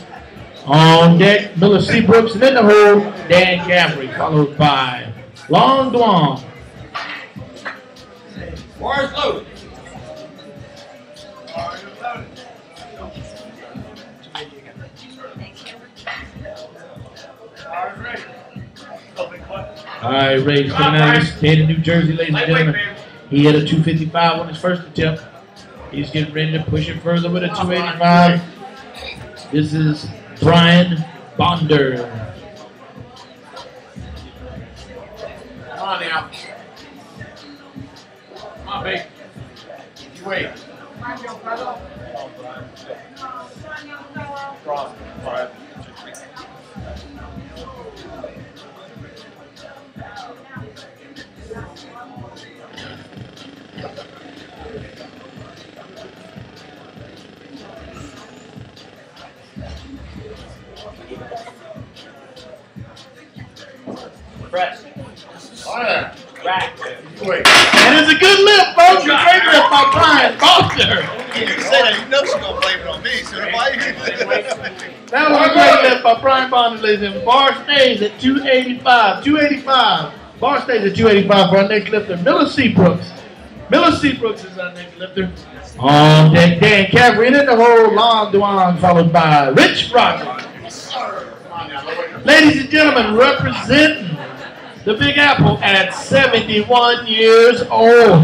On deck, Miller Seabrooks, and in the hole, Dan Gaffrey, followed by Long Duong. Bars loaded. All right, Ray's coming out of the state of New Jersey, ladies and gentlemen. He had a 255 on his first attempt. He's getting ready to push it further with a 285. This is Brian Bonder. Come on now. Come on, babe. You wait. Press. Alright. Rack. Wait. And it's a good lift, folks. A great lift by Brian Bonder. You say that, you know she's going to blame it on me, so why you That was a great lift by Brian Bonder, ladies and gentlemen. Bar stays at 285. 285. Bar stays at 285 for our next lifter, Miller Seabrooks. Miller Seabrooks is our next lifter. On deck, Dan Caffrey, and in the hole, Long Duong, followed by Rich Rogers. Ladies and gentlemen, representing the Big Apple at 71 years old.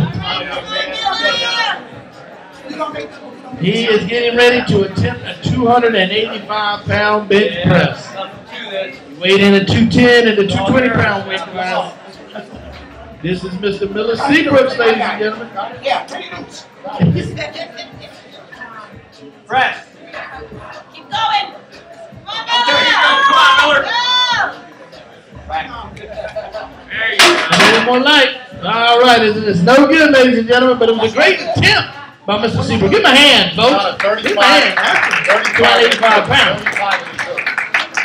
He is getting ready to attempt a 285-pound bench press. He weighed in at 210 and the 220-pound weight class. This is Mr. Miller Seabrooks, ladies and gentlemen. Yeah, pretty loose. Press. Keep going. Come on, Miller. There you go. A little more light. All right, it's no good, ladies and gentlemen, but it was a great attempt by Mr. Seabrooks. Give him a hand, folks. Give him a hand. That's 285 pounds.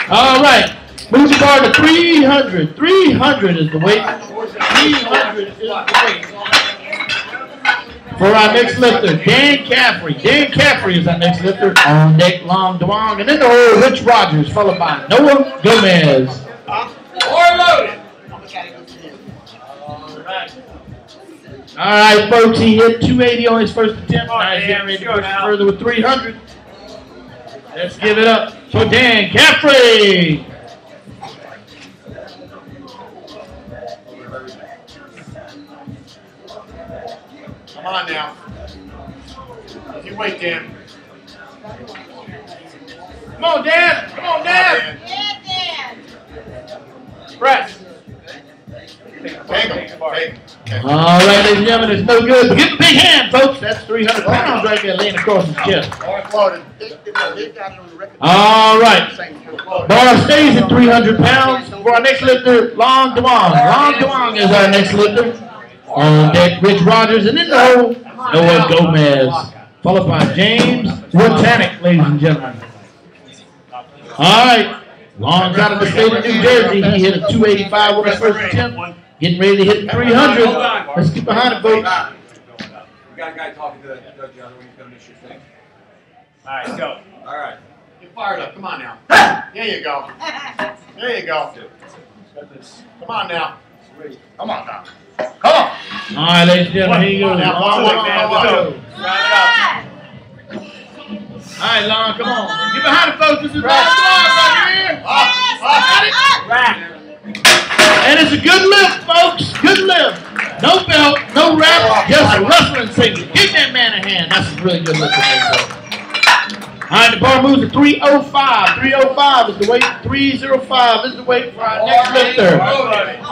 All right. Move the bar to 300. 300 is the weight. 300 is the weight. For our next lifter, Dan Caffrey. Dan Caffrey is our next lifter. On deck, Long Duong. And in the hole, Rich Rogers, followed by Noah Gomez. Loaded. All right, folks, he hit 280 on his first attempt. Now he's getting ready to push it further with 300. Let's give it up for Dan Caffrey. Come on now. You wait, Dan. Come on, Dan. Come on, Dan. Yeah, Dan. Press. Take him. All right, ladies and gentlemen, it's no good. But give him a big hand, folks. That's 300 pounds right there laying across his chest. All right. Bar stays at 300 pounds. For our next lifter, Long Duong. Long Duong is our next lifter. On deck, Rich Rogers. And in the hole, Noah Gomez. Followed by James Wotanic, ladies and gentlemen. All right. Long's out of the state of New Jersey. He hit a 285 with his first attempt. Getting ready to hit 300. Let's get behind it, folks. We got a guy talking to the judge the other one. He's going to miss your thing. All right, go. All right. Get fired up. Come on now. There you go. There you go. Come on now. Come on now. Come on. All right, ladies and gentlemen, here you go. Long, Man, let's go. Round it up. All right, Long, come on. Get behind it, folks. This is right here. Rack. And it's a good lift, folks. Good lift. No belt, no wrap, just a wrestling signal. Give that man a hand. That's a really good lift. All right, the bar moves to 305. 305 is the weight. 305 is the weight for our next lifter,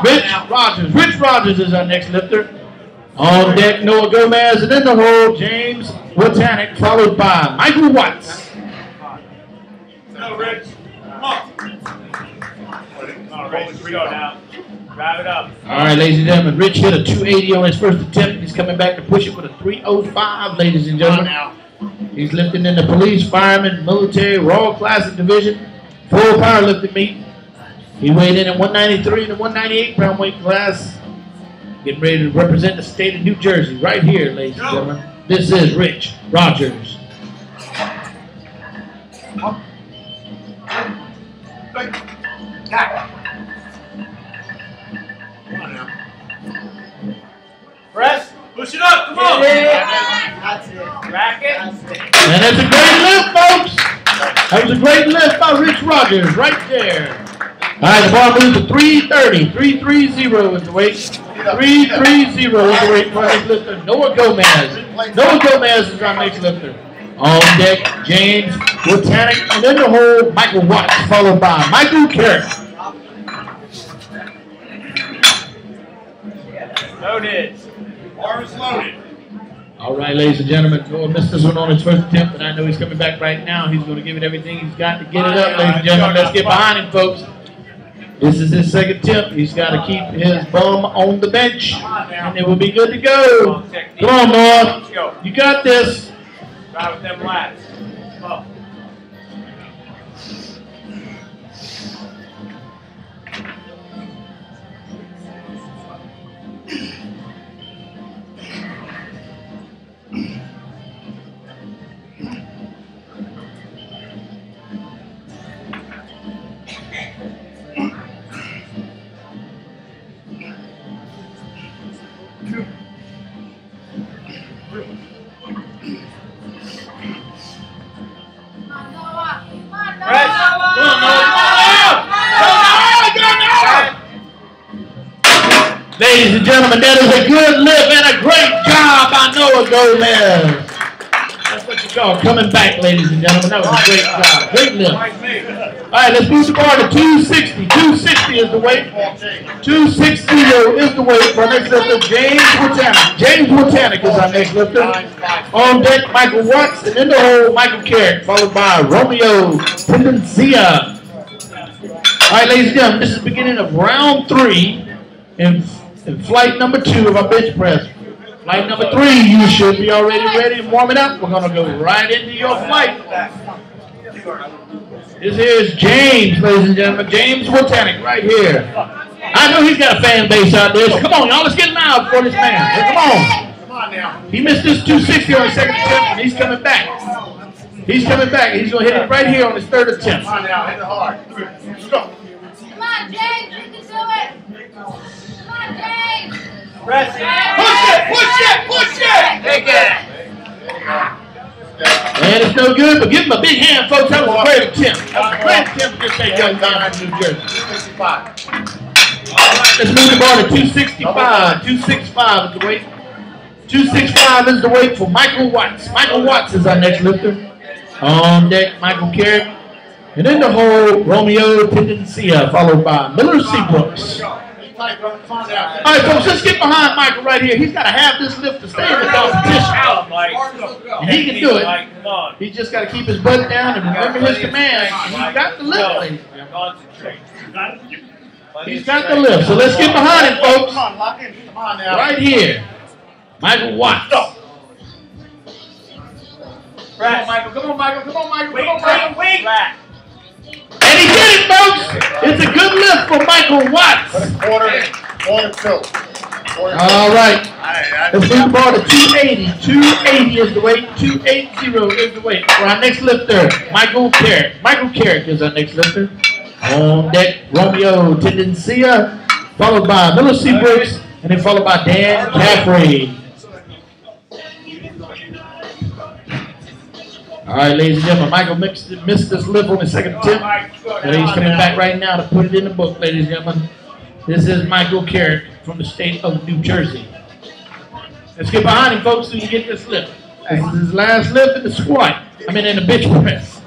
Rich Rogers. Rich Rogers is our next lifter. On deck, Noah Gomez, and in the hole, James Wotanic, followed by Michael Watts. No, Rich. Come on. All right, Rich, go now. Wrap it up. All right, ladies and gentlemen, Rich hit a 280 on his first attempt. He's coming back to push it with a 305, ladies and gentlemen. He's lifting in the police, fireman, military, Royal Classic Division, full powerlifting meet. He weighed in at 193 in the 198-pound weight class. Getting ready to represent the state of New Jersey right here, ladies and gentlemen. This is Rich Rogers. Press. Push it up. Come on. That's it. Rack it. That's it. And that's a great lift, folks. That was a great lift by Rich Rogers right there. All right, the bar moves to 330. 330 is the weight. 330 is the weight for our next lifter. Noah Gomez. Noah Gomez is our next lifter. On deck, James Botanic, and then the whole Michael Watts, followed by Michael Carrick. Loaded. Bar is loaded. All right, ladies and gentlemen, Noah missed this one on his first attempt, but I know he's coming back right now. He's going to give it everything he's got to get it up, ladies and gentlemen. Let's get behind him, folks. This is his second attempt. He's got to keep his bum on the bench, and it will be good to go. Come on, Noah. You got this. Try with them lats. Come on. Ladies and gentlemen, that is a good lift and a great job by Noah Gomez. That's what you call coming back, ladies and gentlemen. That was a great job. Great lift. All right, let's move the bar to 260. 260 is the weight. 260 is the weight for our next lifter, James Botanic. James Botanic is our next lifter. On deck, Michael Watts, and in the hole, Michael Carrick, followed by Romeo Tendencia. All right, ladies and gentlemen, this is the beginning of round 3 in flight number 2 of our bench press. Flight number 3, you should be already ready and warming up. We're going to go right into your flight. This is James, ladies and gentlemen. James Botanic right here. I know he's got a fan base out there. So come on, y'all. Let's get him out for this man. Hey, come on. Come on now. He missed this 260 on his second attempt, and he's coming back. He's coming back. He's going to hit it right here on his third attempt. Come on now. Hit it hard. Let's go. Come on, James. You can do it. Come on, James. Press it. Push it. Take it. And it's no good, but give him a big hand, folks. That was a great attempt. That was a great attempt to take young man from New Jersey. 265. Let's move the bar to 265. 265 is the weight. 265 is the weight for Michael Watts. Michael Watts is our next lifter. On deck, Michael Carrick. And in the hole, Romeo Tendencia, followed by Miller Seabrooks. All right, folks, let's get behind Michael right here. He's got to have this lift to stay in the competition. And he can do it. He's just got to keep his butt down and remember his command. And he's got the lift, ladies and gentlemen. Concentrate. He's got the lift. So let's get behind him, folks. Come on, lock in. Come on now. Right here, Michael Watts. Come on, Michael. Come on, Michael. Come on, Michael. Come on, Michael. Wait. And he did it, folks. It's a good lift for Michael Watts. Quarter 2. All right. Let's move the bar to 280. 280 is the weight. 280 is the weight for our next lifter, Michael Carrick. Michael Carrick is our next lifter. On deck, Romeo Tendencia, followed by Miller Seabrooks, and then followed by Dan Caffrey. All right, ladies and gentlemen, Michael missed this lift on his second attempt, and he's coming back right now to put it in the book, ladies and gentlemen. This is Michael Carrick from the state of New Jersey. Let's get behind him, folks, so you can get this lift. This is his last lift in the squat. I mean, in the bench press.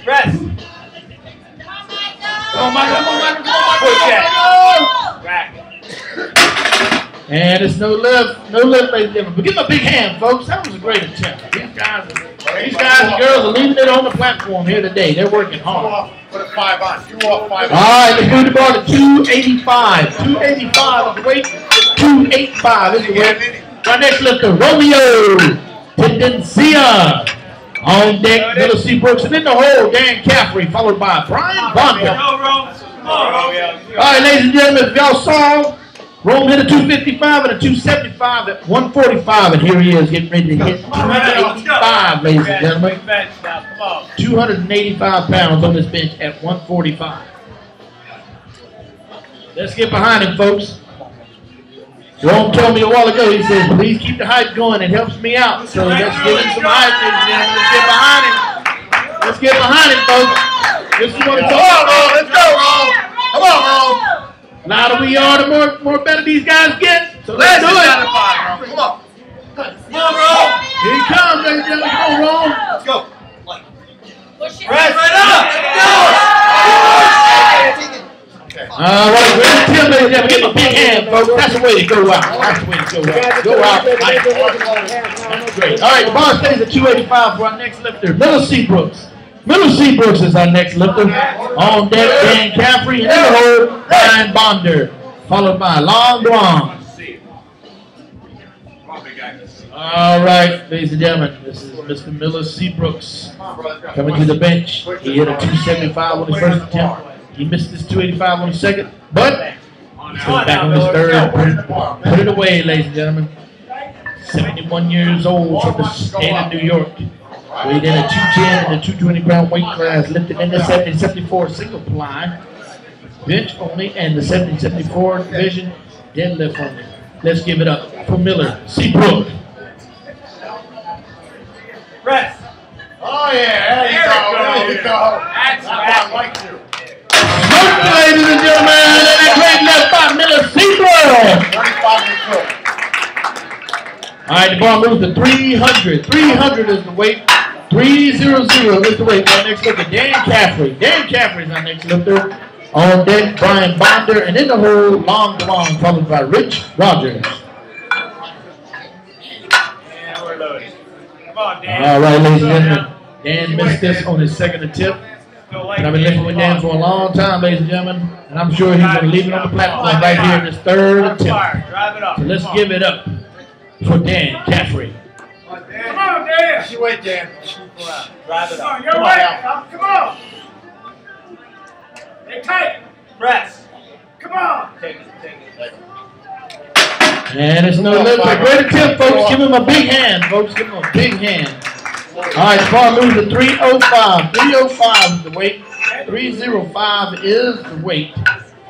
Press. Come Come on, Michael. Come on, Michael. Come on, Push Michael. it. Rack it. And it's no lift, ladies and gentlemen. But give him a big hand, folks. That was a great attempt. These guys and girls are leaving it on the platform here today. They're working hard. Put a 5 on. 2 off, 5 on. All right, let's move the bar to 285. 285 is the weight. 285 is the weight. Our next lifter, Romeo Tendencia. On deck, Miller Seabrooks, and in the hole, Dan Caffrey, followed by Brian Bonder. All right, ladies and gentlemen, if y'all saw, Rome hit a 255 and a 275 at 145, and here he is getting ready to hit 285, ladies and gentlemen. 285 pounds on this bench at 145. Let's get behind him, folks. Rome told me a while ago, he says, please keep the hype going. It helps me out. So let's give him some hype, ladies and gentlemen. Let's get behind him. Let's get behind him, folks. This is what it's all about. Let's go, Rome. Come on, Rome. The louder we are, the more better these guys get. So let's do it. Come on. Come on, Rome. Here he comes, ladies and gentlemen. Come on, Rome. Let's go. Right up. All right, we're Tim, ladies and gentlemen. Give him a big hand, folks. That's the way to go out. That's the way to go out. Go out. Great. All right, the bar stays at 285 for our next lifter, Miller Seabrooks. Miller Seabrooks is our next lifter. On deck, Dan Caffrey, and in the hole, Brian Bonder, followed by Long Duong. All right, ladies and gentlemen, this is Mr. Miller Seabrooks coming to the bench. He hit a 275 on his first attempt. He missed his 285 on the second, but he's going back on his third. Put it away, ladies and gentlemen. 71 years old from the state of New York. Weighed in at 210 in the 220-pound weight class, lifted in the 70-74 single ply, bench only, and the 70-74 division deadlift only. Let's give it up for Miller Seabrooks. Rest. Oh, yeah. There you go. That's what I like to. Ladies and gentlemen, and that great left by Miller Seabrooks. 35 All right, the bar moves to 300. 300 is the weight. 300 is the weight. Our next lifter, Dan Caffrey. Dan Caffrey is our next lifter. On deck, Brian Bonder, and in the hole, Long Duong, followed by Rich Rogers. And we're loaded. Come on, Dan. All right, ladies and gentlemen, Dan missed this on his second attempt. And I've been lifting with Dan for a long time, ladies and gentlemen, and I'm sure he's going to leave it on the platform right here in his third attempt. So let's give it up for Dan Caffrey. Come on, Dan. You wait, Dan. Drive it up. Come on. Come on. Stay tight. Press. Come on. Take it. And it's no limit. Great attempt, folks. Give him a big hand, folks. Give him a big hand. All right, the bar moves to 305. 305 is the weight. 305 is the weight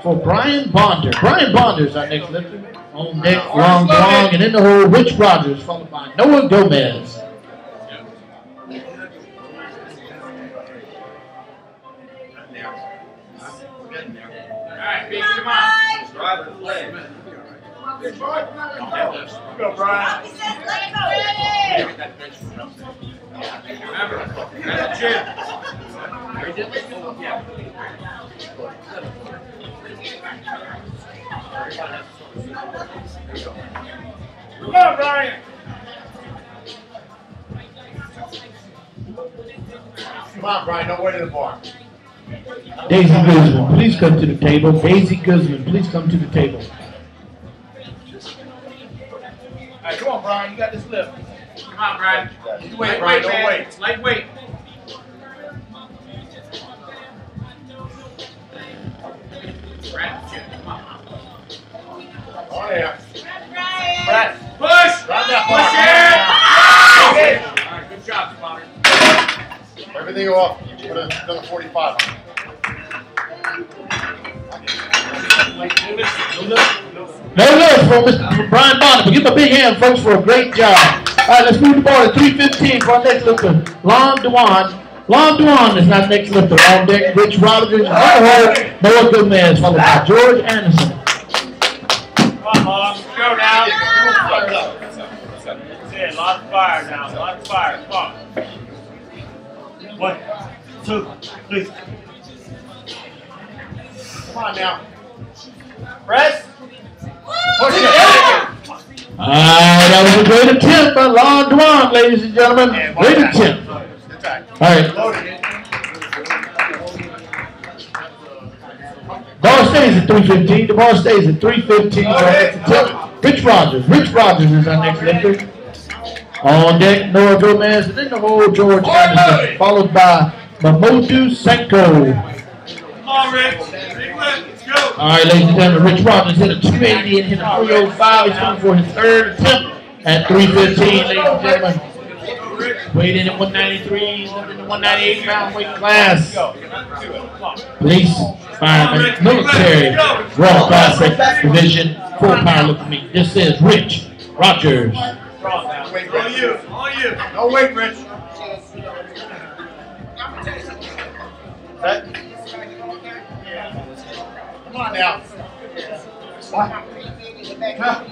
for Brian Bonder. Brian Bonder is our next lifter. On deck, Long Duong, and in the hole, Rich Rogers, followed by Noah Gomez. Alright, Pete, come on. Drive the leg. Go, Brian. Remember, that's the gym. Come on, Brian. Come on, Brian, don't wait in the bar. Daisy Guzman, please come to the table. Daisy Guzman, please come to the table. All right, come on, Brian, you got this lift. Come on, Brian. You wait, Brian, don't wait. Lightweight. Oh, yeah. Press. Push! Round that push it! All right, good job, Spotter. Everything off. Put another 45 on it. No look for Mr. Brian Bonder, but give him a big hand, folks, for a great job. All right, let's move the ball to 315 for our next lifter, Long Duong. Long Duong is our next lifter. On deck, Rich Rogers, Noah Gomez, followed by George Anderson. Come on, Long. Go now. That's it. Lots of fire now. Lots of fire. Come on. 1, 2, 3. Come on now. Press. Push it. That was a great attempt by Long Duong, ladies and gentlemen. Great attempt. All right. Ball stays at 315. The ball stays at 315 for our next attempt. Rich Rogers. Rich Rogers is our next lifter. On deck, Noah Gomez, and in the hole, George Anderson, followed by Mamodu Senko. Come on, Rich. Big lift. Let's go. All right, ladies and gentlemen, Rich Rogers hit a 280 and hit a 305. He's coming for his third attempt at 315, ladies and gentlemen. Weighed in at 193, in the 198-pound weight class. Police, fireman, military, Raw Classic Division, full powerlifting meet. This is Rich Rogers. Wait, on you. On you. No wait, Rich. Set. Come on now. What? Huh?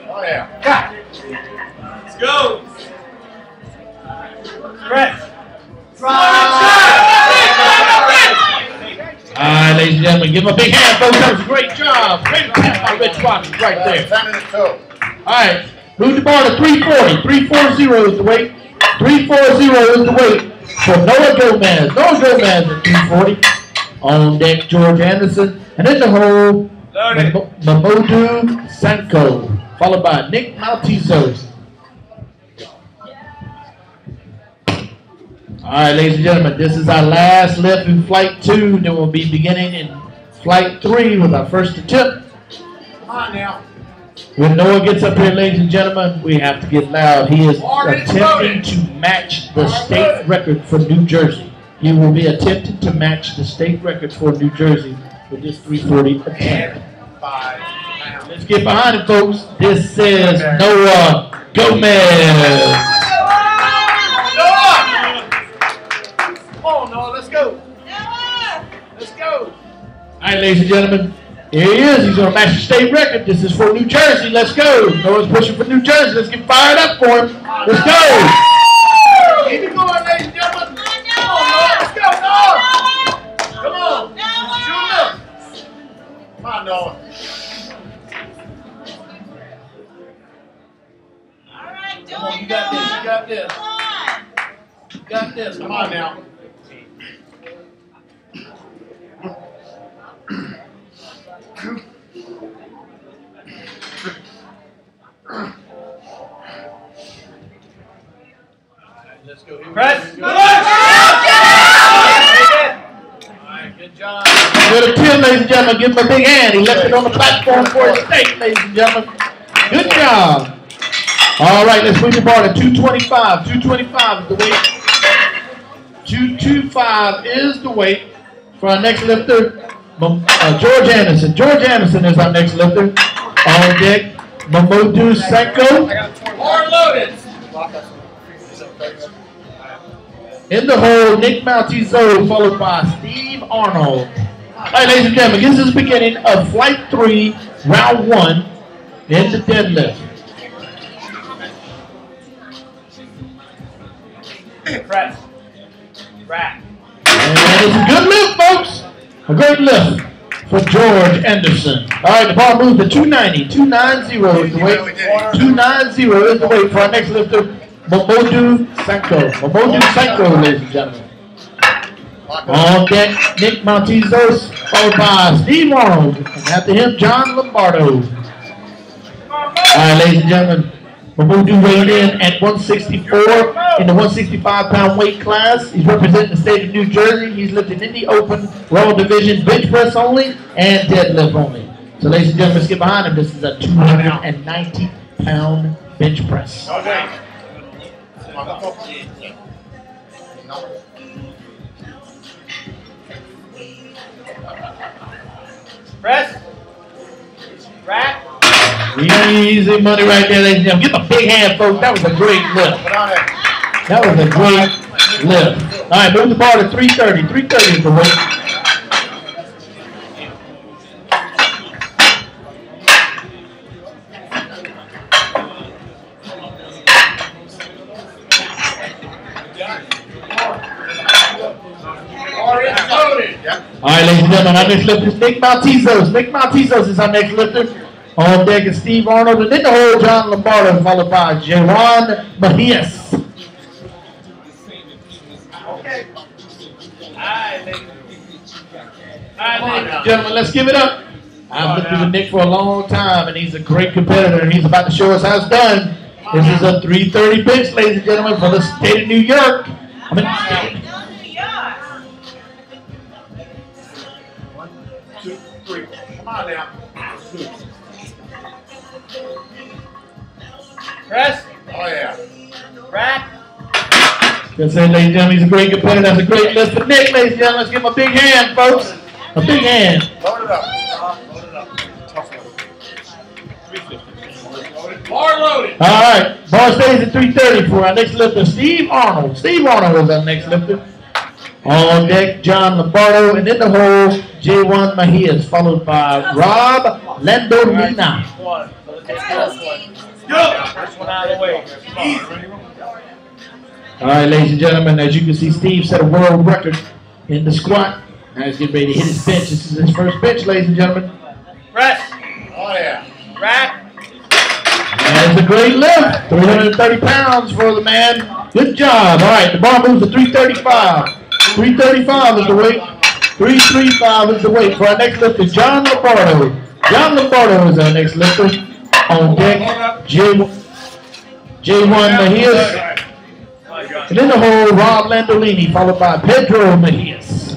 Oh yeah. Let's go. Press. All right, ladies and gentlemen, give him a big hand, folks. That was a great job. Great attempt by Rich Rogers right there. 10 and 2. All right, move the bar to 340. 340 is the weight. 340 is the weight for Noah Gomez. Noah Gomez at 340. On deck, George Anderson. And in the hole, Mamodu Sanko, followed by Nick Maltezos. All right, ladies and gentlemen, this is our last lift in Flight 2. Then we'll be beginning in Flight 3 with our first attempt. Come on now. When Noah gets up here, ladies and gentlemen, we have to get loud. He is attempting to match the state record for New Jersey. He will be attempting to match the state record for New Jersey with this 340 attempt. Let's get behind it, folks. This is Noah Gomez. Let's go. Let's go. All right, ladies and gentlemen, here he is. He's going to match the state record. This is for New Jersey. Let's go. Noah's pushing for New Jersey. Let's get fired up for him. Let's go. Keep it going, ladies and gentlemen. Come on, Noah. Let's go, Noah. Come on. Shoot up. Come on, Noah. All right, do Come on, it, you got this. You got this. Come on. You got this. Come on now. Let's go. Press. All right, good job. Good attempt, ladies and gentlemen. Give him a big hand. He left it on the platform for his state, ladies and gentlemen. Good job. All right, let's move the bar to 225. 225 is the weight. 225 is the weight for our next lifter, George Anderson. George Anderson is our next lifter. On deck, Mamodu Senko. More loaded. In the hole, Nick Maltezo, followed by Steve Arnold. All right, ladies and gentlemen, this is the beginning of Flight 3, Round 1, in the deadlift. Press. Rack. And it's a good lift, folks. A great lift for George Anderson. All right, the bar moves to 290. 290 is the weight. 290 is the weight for our next lifter, Mamodu Senko. Mamodu Senko, ladies and gentlemen. On deck, Nick Maltezos, followed by Steve Arnold. And after him, John Lombardo. All right, ladies and gentlemen, Mamodu weighed in at 164 in the 165-pound weight class. He's representing the state of New Jersey. He's lifting in the open raw division, bench press only, and deadlift only. So, ladies and gentlemen, let's get behind him. This is a 290-pound bench press. Okay. Press. Rack. Easy money right there, ladies and gentlemen. Give him a big hand, folks. That was a great lift. That was a great lift. All right, move the bar to 330. 330 is the weight. All right, ladies and gentlemen, our next lifter is Nick Maltezos. Nick Maltezos is our next lifter. On deck is Steve Arnold, and in the hole, John Lombardo, followed by Jeron Macias. Okay. All right, ladies and Gentlemen, let's give it up. I've lifted with Nick for a long time, and he's a great competitor, and he's about to show us how it's done. This is a 330 bench, ladies and gentlemen, for the state of New York. I mean, One, two, three. Come on now. Press. Oh, yeah. Rack. Good say, ladies and gentlemen, he's a great competitor. That's a great lift for Nick, ladies and gentlemen. Let's give him a big hand, folks. A big hand. Load it up. Load it up. Tough one. 350. Bar loaded. All right, bar stays at 330 for our next lifter, Steve Arnold. Steve Arnold is our next lifter. On deck, John Lombardo, and in the hole, J1 Mejias, followed by Rob Landolina. One. So let's take this one. Go. First one out of the way. All right, ladies and gentlemen, as you can see, Steve set a world record in the squat. Now he's getting ready to hit his bench. This is his first bench, ladies and gentlemen. Press. Oh, yeah. Rack. And it's a great lift. 330 pounds for the man. Good job. All right, the bar moves to 335. 335 is the weight. 335 is the weight for our next lifter, John Lombardo. John Lombardo is our next lifter. On deck, J1 Mejias. And in the hole, Rob Landolini, followed by Pedro Mejias.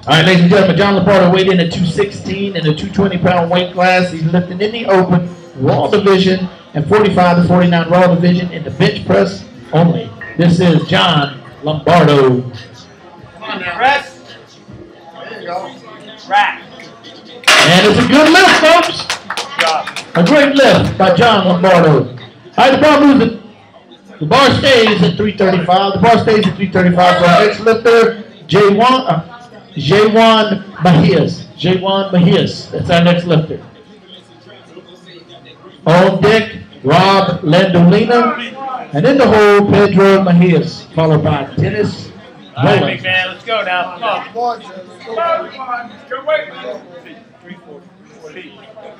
All right, ladies and gentlemen, John Lombardo weighed in at 216 in the 220-pound weight class. He's lifting in the open raw division and 45 to 49 raw division in the bench press only. This is John Lombardo. Come on now. Press. There you go. Rack. And it's a good lift, folks. Good job. A great lift by John Lombardo. All right, the bar moves it. The bar stays at 335. The bar stays at 335 for our next lifter, J1 Mejias. J1 Mejias. That's our next lifter. On deck, Rob Landolina. And in the hole, Pedro Mejias, followed by Dennis All right, Roland. big man. Let's go now. Come on. Come on, Jim. Come on. Come wait. 3, 4, 4.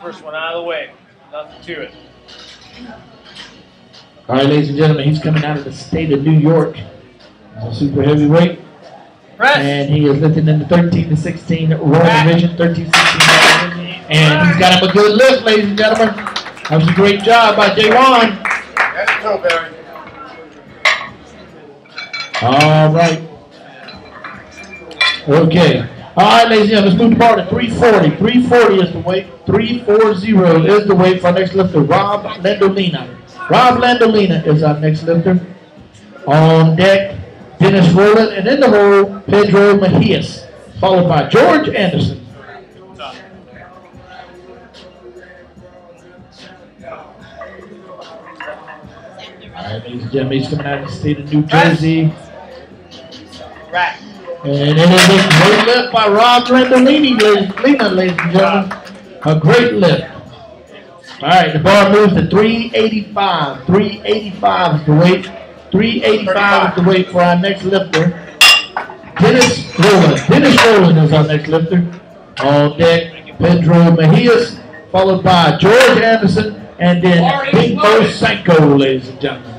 First one out of the way. Nothing to it. All right, ladies and gentlemen, he's coming out of the state of New York. He's a super heavyweight. Press. And he is lifting in the 13 to 16 raw division, 13 to 16 raw division. And he's got him a good lift, ladies and gentlemen. That was a great job by J1. That's a toe, Barry. All right. Okay. All right, ladies and gentlemen, let's move the bar to 340. 340 is the weight. 340 is the weight for our next lifter, Rob Landolina. Rob Landolina is our next lifter. On deck, Dennis Roland, and in the hole, Pedro Mejias, followed by George Anderson. All right, ladies and gentlemen, he's coming out of the state of New Jersey. Rack. And it is a great lift by Rob Landolini, ladies and gentlemen. A great lift. All right, the bar moves to 385. 385 is the weight. 385 is the weight for our next lifter, Dennis Roland. Dennis Roland is our next lifter. On deck, Pedro Mejias, followed by George Anderson, and then Big Bo Sanko, ladies and gentlemen.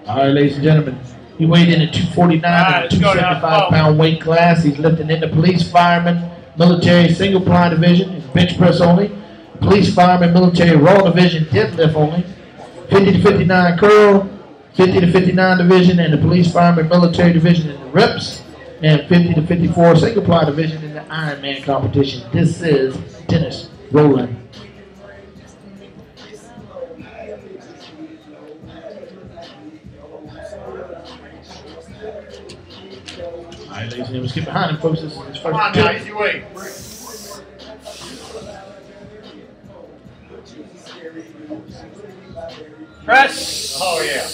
All right, ladies and gentlemen, he weighed in at 249 in the 275-pound weight class. He's lifting in the police, fireman, military single-ply division, and bench press only. Police, fireman, military raw division, deadlift only. 50 to 59 curl, 50 to 59 division, and the police, fireman, military division in the reps, and 50 to 54 single-ply division in the Ironman competition. This is Dennis Roland. All right, ladies and gentlemen, let's get behind him, folks. This is his first Come on now, easy weight. Press. Oh, yeah.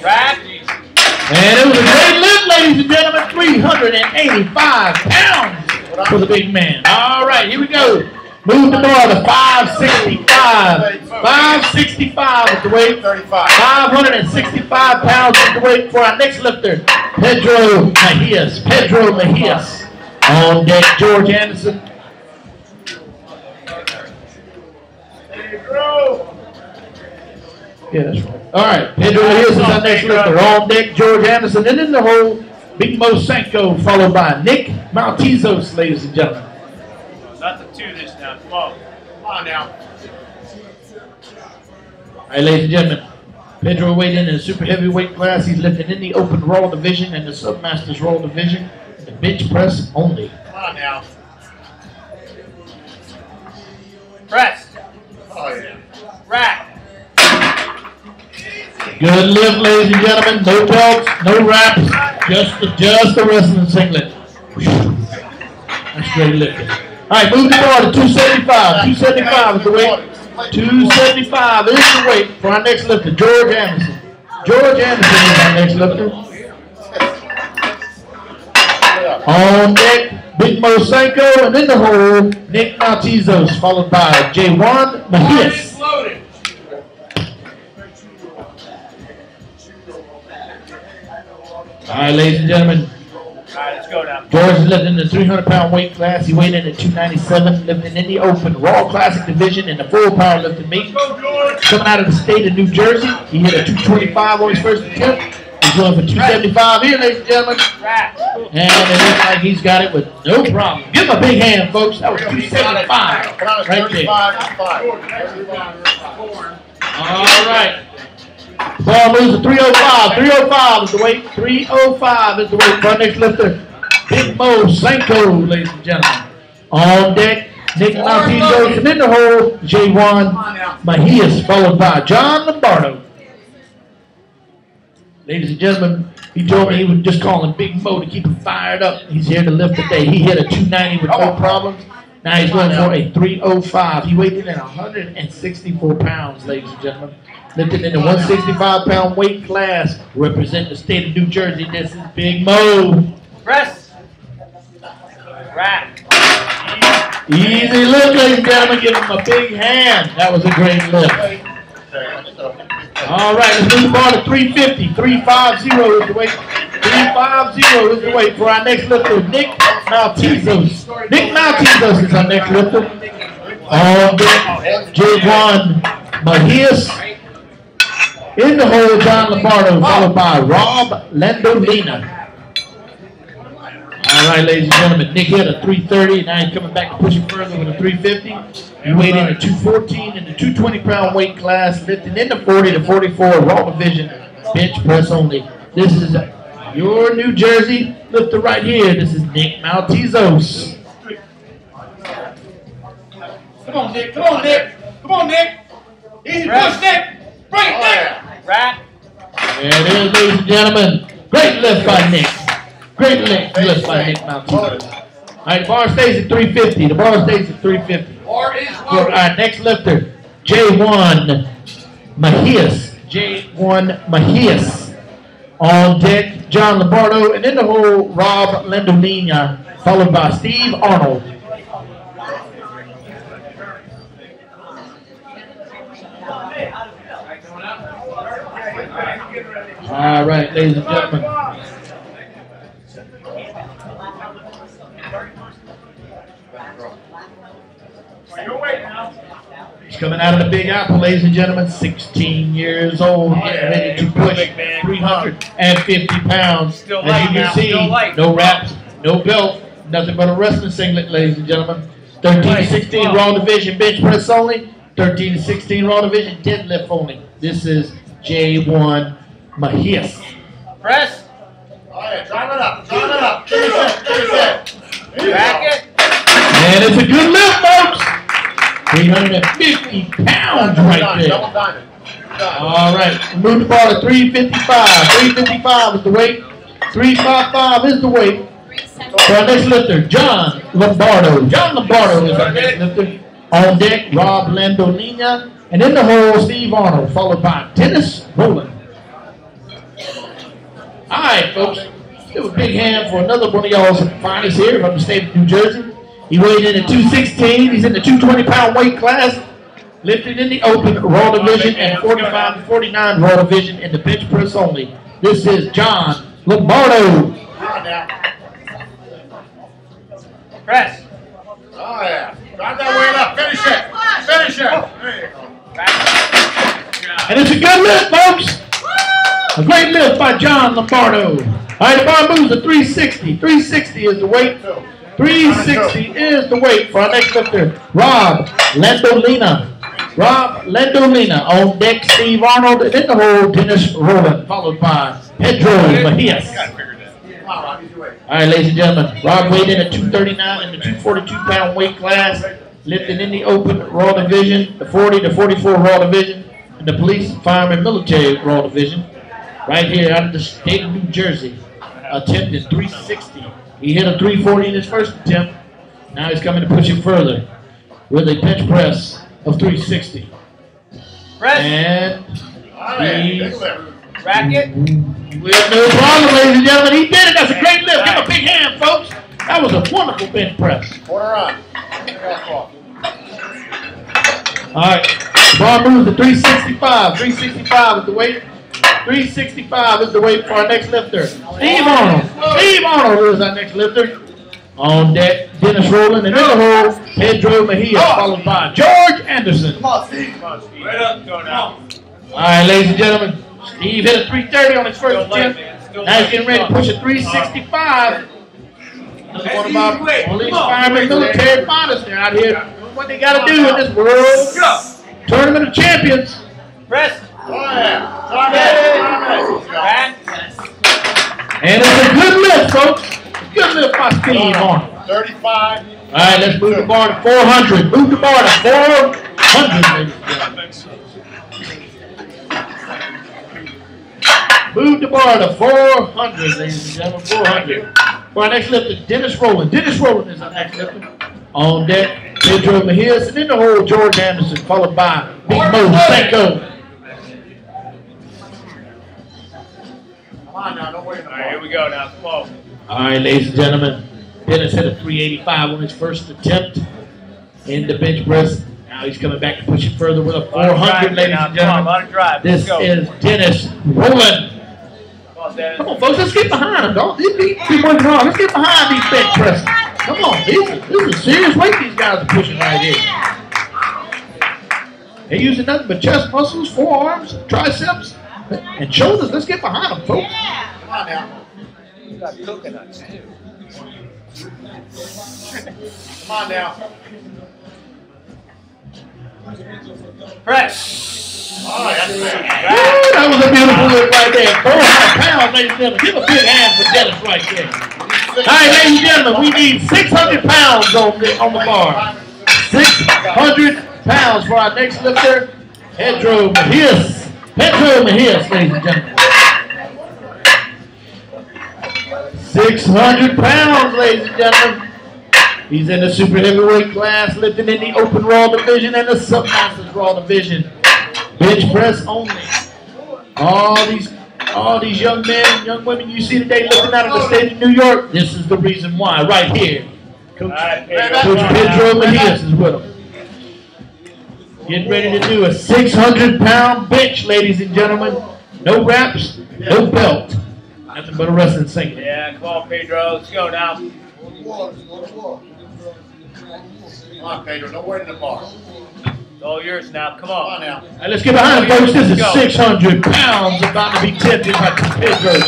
Rack. And it was a great lift, ladies and gentlemen. 385 pounds for the big man. All right, here we go. Move the bar to 565. 565 is the weight. 35. 565 pounds is the weight for our next lifter, Pedro Mejias. Pedro Mejias. On deck, George Anderson. There you go. Yeah, that's right. All right, Pedro Mejias is our next lifter. On deck, George Anderson. And in the hole, Big Mo Sanko, followed by Nick Maltezos, ladies and gentlemen. Nothing Come on now. All right, ladies and gentlemen, Pedro weighed in the super heavyweight class. He's lifting in the open raw division and the submasters raw division, the bench press only. Come on now. Press. Oh yeah. Rack. Good lift, ladies and gentlemen. No belts, no wraps, just a wrestling singlet. That's great lifting. All right, move the bar to 275. 275 is the weight. 275 is the weight for our next lifter, George Anderson. George Anderson is our next lifter. On deck, Big Mo Sanko, and in the hole, Nick Maltezos, followed by J1 Mahias. All right, ladies and gentlemen. All right, let's go now. George is lifting in the 300-pound weight class. He weighed in at 297, lifting in the open Raw Classic division in the full powerlifting meet. Coming out of the state of New Jersey, he hit a 225 on his first attempt. He's going for 275 here, ladies and gentlemen. And it looks like he's got it with no problem. Give him a big hand, folks. That was 275 right there. All right. Ball moves to 305. 305 is the weight. 305 is the weight for our next lifter, Big Mo Sanko, ladies and gentlemen. On deck, Nick Maltezos, and in the hole, J1 Mahias, followed by John Lombardo. Ladies and gentlemen, he told me he was just calling Big Mo to keep him fired up. He's here to lift today. He hit a 290 with no problems. Now he's going for a 305. He weighed in at 164 pounds, ladies and gentlemen. Lifted in the 165-pound weight class, representing the state of New Jersey. This is Big Mo. Press. Rack. Easy lift, ladies and gentlemen. Give him a big hand. That was a great lift. All right, let's move the ball to 350. 350 is the weight. 350 is the weight for our next lifter, Nick Maltezos. Nick Maltezos is our next lifter. On deck, J1 Mahias. In the hole, John Lombardo, followed by Rob Landolina. All right, ladies and gentlemen, Nick hit a 330. Now he's coming back to push it further with a 350. He weighed in at 214 in the 220-pound weight class, lifting in the 40 to 44 raw division, bench press only. This is your New Jersey lifter right here. This is Nick Maltezos. Come on, Nick. Come on, Nick. Come on, Nick. Easy push, Nick. Bring it, Nick. Rack. There it is, ladies and gentlemen. Great lift by Nick. Great lift by Nick Maltezos. All right, the bar stays at 350. The bar stays at 350. Bar is For our next lifter, J1 Mahias. J1 Mahias. On deck, John Lombardo. And in the hole, Rob Landolina, followed by Steve Arnold. All right, ladies and gentlemen. He's coming out of the Big Apple, ladies and gentlemen. 16 years old, getting ready to push 350 pounds. As you can see, no wraps, no belt, nothing but a wrestling singlet, ladies and gentlemen. 13 to 16 raw division bench press only. 13 to 16 raw division deadlift only. This is J1 Mahias. Press. Oh, yeah. Drive it up. Drive it up. Finish it. Back it. And it's a good lift, folks. 350 pounds right there. Double diamond. All right, move the ball to 355. 355 is the weight. 355 is the weight. For our next lifter, John Lombardo. John Lombardo is our next lifter. On deck, Rob Landolina. And in the hole, Steve Arnold, followed by Dennis Rowland. All right, folks. Give a big hand for another one of y'all's finest here from the state of New Jersey. He weighed in at 216. He's in the 220-pound weight class. Lifted in the open raw division and 45 to 49 raw division in the bench press only. This is John Lombardo. Press. Oh, yeah. Drive that weight up. Finish it. Finish it. There you go. And it's a good lift, folks. A great lift by John Lombardo. All right, the bar moves to 360. 360 is the weight. 360 is the weight for our next lifter, Rob Landolina. Rob Landolina on deck, Steve Arnold, and in the hole, Dennis Rowland, followed by Pedro Mejias. All right, ladies and gentlemen, Rob weighed in at 239 in the 242-pound weight class, lifting in the open Raw division, the 40 to 44 Raw division, and the police, fireman, military Raw division. Right here out of the state of New Jersey, attempted 360. He hit a 340 in his first attempt. Now he's coming to push it further with a bench press of 360. And he's racket. With no problem, ladies and gentlemen. He did it. That's a great lift. Give him a big hand, folks. That was a wonderful bench press. Quarter on. All right. Bar moves to 365. 365 is the weight. 365 is the weight for our next lifter. Steve Arnold. Steve Arnold is our next lifter. On deck, Dennis Rowland, and in the hole, Pedro Mejia, followed by George Anderson. Come on, Steve. Come on, Steve. Right up, go now. All right, ladies and gentlemen. Steve hit a 330 on his first attempt. Now he's getting ready to push a 365. Another one of our police, firemen, military fighters. They're out here doing what they got to do in this world tournament of champions. Press. Oh, yeah. Back. And it's a good lift, folks. A good lift by Steve Arnold. 35. All right, let's move the bar to 400. Move the bar to 400, ladies and gentlemen. Move the bar to 400, ladies and gentlemen. 400. For our next lifter, Dennis Rowland. Dennis Rowland is our next lifter. On deck, Pedro Mejias, and in the hole, George Anderson, followed by Big Mo Sanko. Come on now, don't wait. All right, here we go now. Come on. All right, ladies and gentlemen. Dennis hit a 385 on his first attempt in the bench press. Now he's coming back to push it further with a 400, ladies and gentlemen. This is Dennis Rowland. Come on, folks, let's get behind him. Don't keep working hard. Let's get behind these bench presses. Come on, this is serious weight these guys are pushing right here. They're using nothing but chest muscles, forearms, triceps, and shoulders. Let's get behind them, folks. Come on now. You got coconuts too. Come on now. Press. All right, that's it. That was a beautiful lift right there. 400 pounds, ladies and gentlemen. Give a big hand for Dennis right there. All right, ladies and gentlemen, we need 600 pounds on the bar. 600 pounds for our next lifter, Pedro Mejias. Pedro Mejias, ladies and gentlemen. 600 pounds, ladies and gentlemen. He's in the super heavyweight class, lifting in the open raw division and the submasters raw division. Bench press only. All these young men, young women you see today lifting out of the state of New York, this is the reason why, right here. Coach Pedro Mejias is with him. Getting ready to do a 600-pound bench, ladies and gentlemen. No wraps, no belt. Nothing but a wrestling singlet. Yeah, come on, Pedro. Let's go now. Come on, Pedro. Don't wait in the bar. It's all yours now. Come Come on on. now. All right, let's get behind it, folks. This is 600 pounds about to be tempted by Pedro. You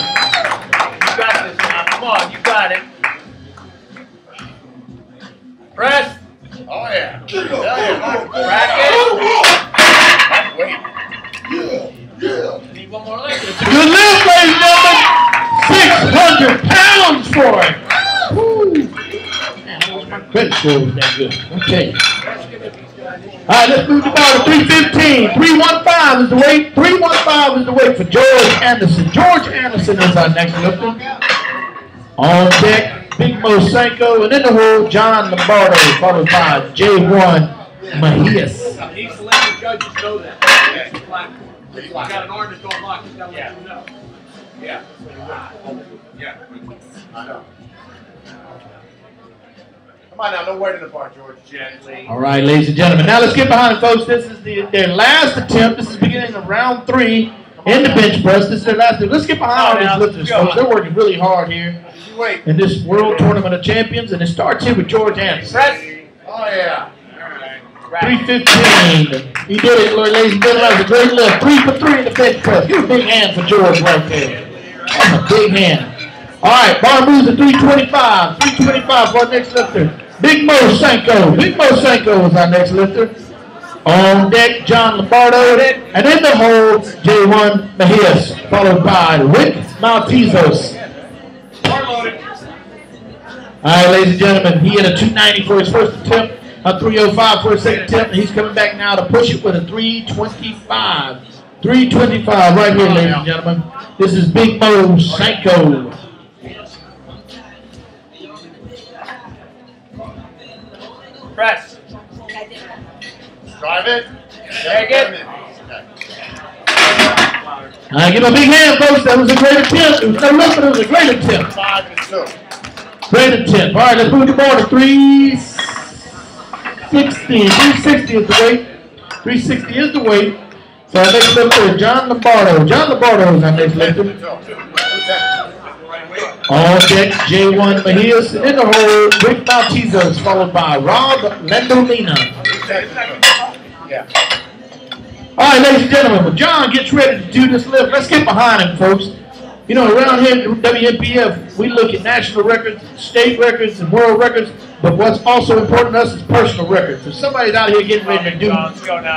got this now. Come on. You got it. Press. Oh, yeah. Racket. Wait. Need one more leg. Good lift, ladies and gentlemen. 600 pounds for it. Woo. Man, I wish my credit score was that good. Okay. All right, let's move the bar to 315. 315 is the weight. 315 is the weight for George Anderson. George Anderson is our next lifter. On deck, Big Mo Sanko, and in the hole, John Lombardo, followed by J1 Mejias. He's to let the judges know that. Yeah, he's platform. He's got an arm that don't lock, he's got to let you know. Yeah. Yeah. I know. Come on now, don't wait in the bar, George. Gently. All right, ladies and gentlemen. Now let's get behind it, folks. This is their last attempt. This is the beginning of round 3 in the bench press. This is their last attempt. Let's get behind all these lifters, folks. They're working really hard here in this World Tournament of Champions, and it starts here with George Anderson. Press. Oh, yeah. 315. He did it, ladies and gentlemen. That was a great lift. 3 for 3 in the bench press. Give a big hand for George right there. That's a big hand. All right, bar moves to 325. 325 for our next lifter. Big Mo Sanko. Big Mo Sanko is our next lifter. On deck, John Lombardo. And in the hole, J1 Mejias, followed by Rick Maltezos. All right, ladies and gentlemen, he had a 290 for his first attempt, a 305 for his second attempt, and he's coming back now to push it with a 325. 325 right here, ladies and gentlemen. This is Big Mo Sanko. Press. Drive it. Very good. All right, give him a big hand, folks. That was a great attempt. It was no look, but it was a great attempt. 5 and 2. Great attempt. All right, let's move the ball to 360. 360 is the weight. 360 is the weight. So our next lifter is John Lombardo. John Lombardo is our next lifter. On deck, J1 Mejias. And in the hole, Rick Maltezos, followed by Rob Lendolina. Yeah. All right, ladies and gentlemen, when John gets ready to do this lift, let's get behind him, folks. You know, around here at WNPF, we look at national records, state records, and world records, but what's also important to us is personal records. If somebody's out here getting ready to do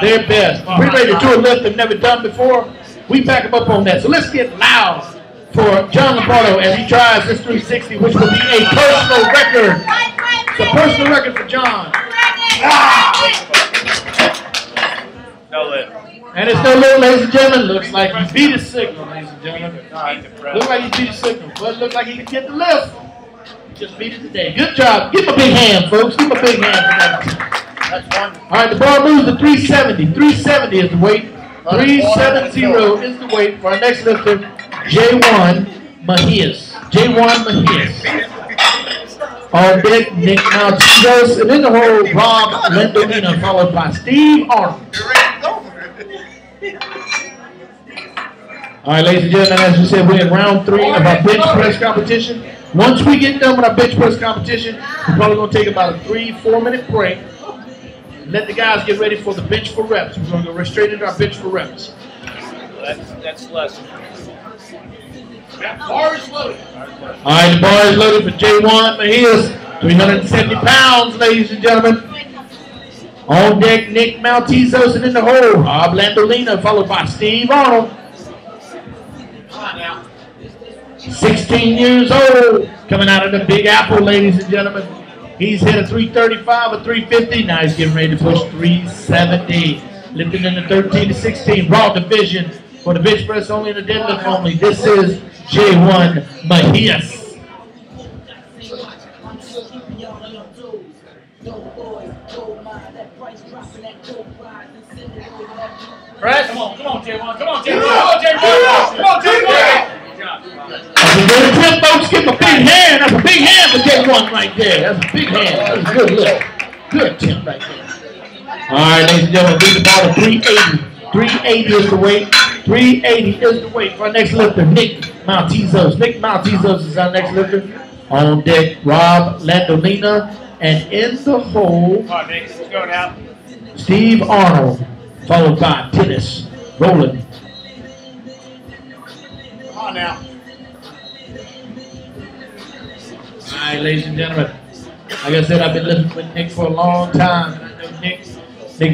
their best, we're ready to do a lift they've never done before, we back them up on that. So let's get loud for John Lombardo as he tries this 360, which will be a personal record. It's a personal record for John. No lift. And it's no little, ladies and gentlemen. Looks like he beat his signal, ladies and gentlemen. Looks like he beat his signal, but it looks like he can get the lift. Just beat it today. Good job. Give him a big hand, folks. Give him a big hand for that. That's one. All right, the ball moves to 370. 370 is the weight. 370 is the weight for our next lifter, J1 Mejias. J1 Mejias. On deck, Nick Maltezos, and in the hole, Rob Lendolina, followed by Steve Arnold. All right, ladies and gentlemen, as we said, we're in round 3 of our bench press competition. Once we get done with our bench press competition, we're probably going to take about a 3-4 minute break. Let the guys get ready for the bench for reps. We're going to go straight into our bench for reps. That's less. Bar is loaded. All right, the bar is loaded for J1 Mejias, 370 pounds, ladies and gentlemen. On deck, Nick Maltezos, and in the hole, Rob Lendolina, followed by Steve Arnold. 16 years old, coming out of the Big Apple, ladies and gentlemen. He's hit a 335, a 350. Now he's getting ready to push 370. Lifting in the 13 to 16 raw division for the bench press only and the deadlift only. This is J1 Mejias. Press. Come on, J1. Come on, J1. Come on, J1. Come on, J1. That's a good attempt, folks. Give him a big hand. That's a big hand for J1 right there. That's a big hand. That's a good lift. Good attempt right there. All right, ladies and gentlemen, beat the ball to 380. 380 is the weight. 380 is the weight for our next lifter, Nick Maltezos. Nick Maltezos is our next lifter. On deck, Rob Lendolina. And in the hole, Come on, Nick. Let's go now. Steve Arnold, followed by Dennis Rowland. Come on now. All right, ladies and gentlemen. Like I said, I've been listening with Nick for a long time. And I know Nick is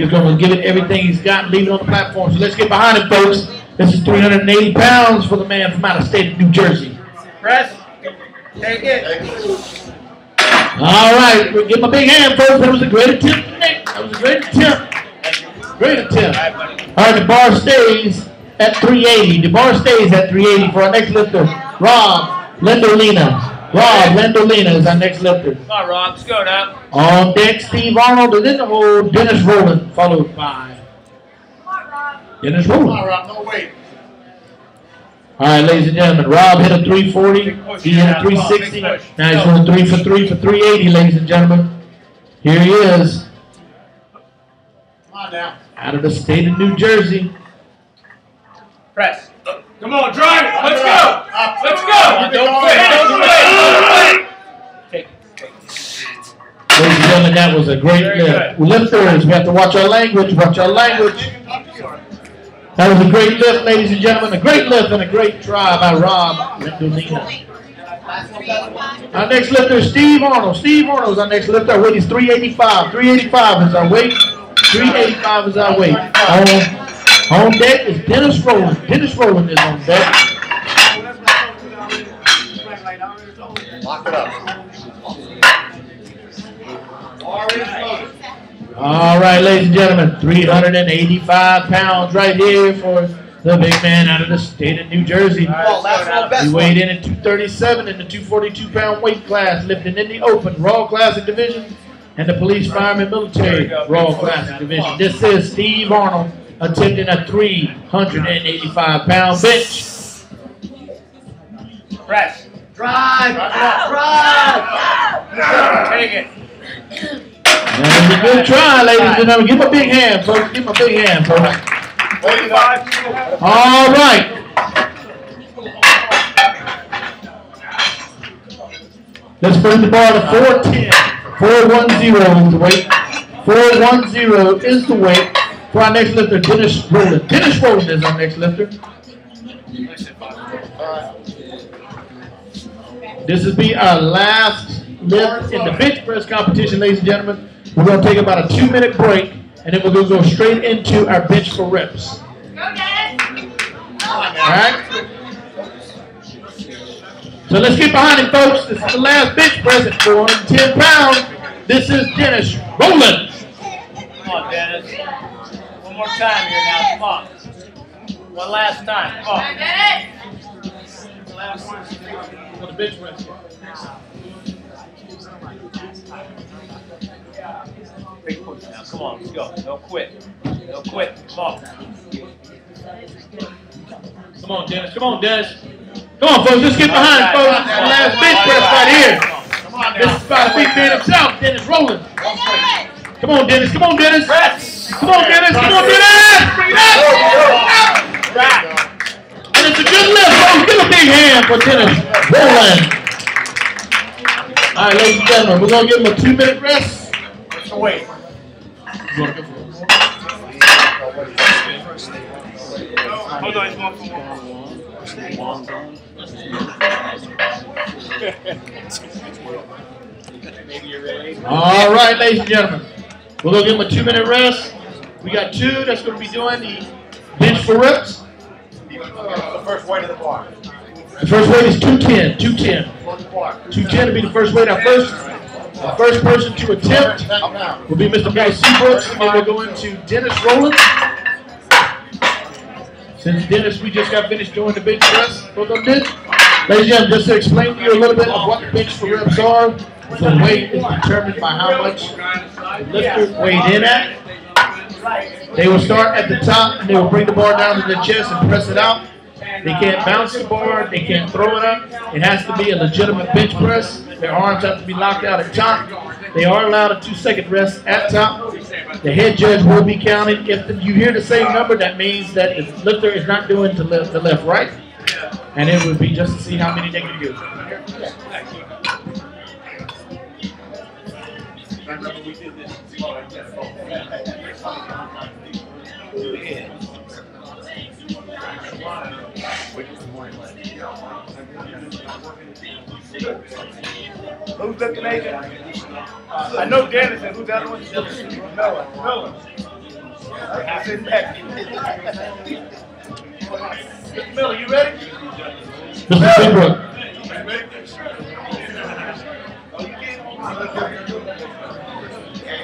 going to give it everything he's got and leave it on the platform. So let's get behind him, folks. This is 380 pounds for the man from out of state of New Jersey. Press. Take it. All right, we'll give him a big hand, folks. That was a great attempt, Nick. That was a great attempt. Great attempt. All right, the bar stays at 380. The bar stays at 380 for our next lifter, Rob Lendolina. Rob Lendolina is our next lifter. Come on, Rob. Let's go now. On deck, Steve Arnold, and in the hole, Dennis Rowland, followed by Dennis Come on, Rowland. Rob. No wait. All right, ladies and gentlemen, Rob hit a 340. He hit a 360. Now he's going 3 for 3 for 380, ladies and gentlemen. Here he is, Come on now. out of the state of New Jersey. Press. Come on, drive it. Let's go. Up. Let's go. Don't quit. Don't quit. Take it. Ladies and gentlemen, that was a great lift. Lifters, we have to watch our language, watch our language. That was a great lift, ladies and gentlemen. A great lift and a great try by Rob Lendolina. Our next lifter is Steve Arnold. Steve Arnold is our next lifter. Our weight is 385. 385 is our weight. 385 is our weight. On deck is Dennis Rowland. Dennis Rowland is on deck. Lock it up. All right, ladies and gentlemen, 385 pounds right here for the big man out of the state of New Jersey. He weighed in at 237 in the 242-pound weight class, lifting in the open Raw Classic Division and the Police, Fireman, Military Raw Classic Division. This is Steve Arnold attempting a 385-pound bench. Press. Drive. Take it. That was a good try, ladies and gentlemen. Give him a big hand, folks. Give him a big hand, folks. All right. Let's bring the bar to 410. 410 is the weight. 410 is the weight for our next lifter, Dennis Rowland. Dennis Rowland is our next lifter. This will be our last lift in the bench press competition, ladies and gentlemen. We're going to take about a 2-minute break, and then we're going to go straight into our bench for reps. Go, Dennis. All right? So let's get behind him, folks. This is the last bench press at 410 pounds. This is Dennis Rowland. Come on, Dennis. One more time here now. Come on. One last time. Come on. Go, Dennis. Last one. For the bench press. Big push now. Come on, let's go. Don't quit. Don't quit. Come on. Come on, Dennis. Come on, Dennis. Come on, folks. Let's get behind him, folks. This is the last bench press right here. This is by the big man himself, Dennis Rowland. Come on, Dennis. Come on, Dennis. Come on, Dennis. Come on, Dennis. Bring it up. And it's a good lift, folks. Give a big hand for Dennis Rowland. All right, ladies and gentlemen, we're going to give him a 2-minute rest. What's the weight? Hold on, he's going for one. All right, ladies and gentlemen, we're going to give him a 2-minute rest. We got 2 that's going to be doing the bench for reps. The first weight of the bar. The first weight is 210. 210. 210 will be the first weight. Our first person to attempt will be Mr. Bill Seabrooks, and then we'll go into Dennis Rowland. Since Dennis, we just got finished doing the bench press. Both of them did. Ladies and gentlemen, just to explain to you a little bit of what the bench for reps are. The weight is determined by how much the lifter weighed in at. They will start at the top, and they will bring the bar down to their chest and press it out. They can't bounce the bar. They can't throw it up. It has to be a legitimate bench press. Their arms have to be locked out at top. They are allowed a 2-second rest at top. The head judge will be counting. If you hear the same number, that means that the lifter is not doing the left, right. And it would be just to see how many they can do. Who's lifting agent? I know Dennis, and who's the other one? Miller. Sitting back. Mr. Miller, you ready? Mr. Seabrook.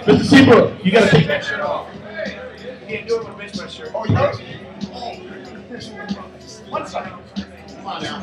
Mr. Seabrook, you got to take that shirt off. You can't do it with a bench press shirt. Oh, you ready? One second. Come on now.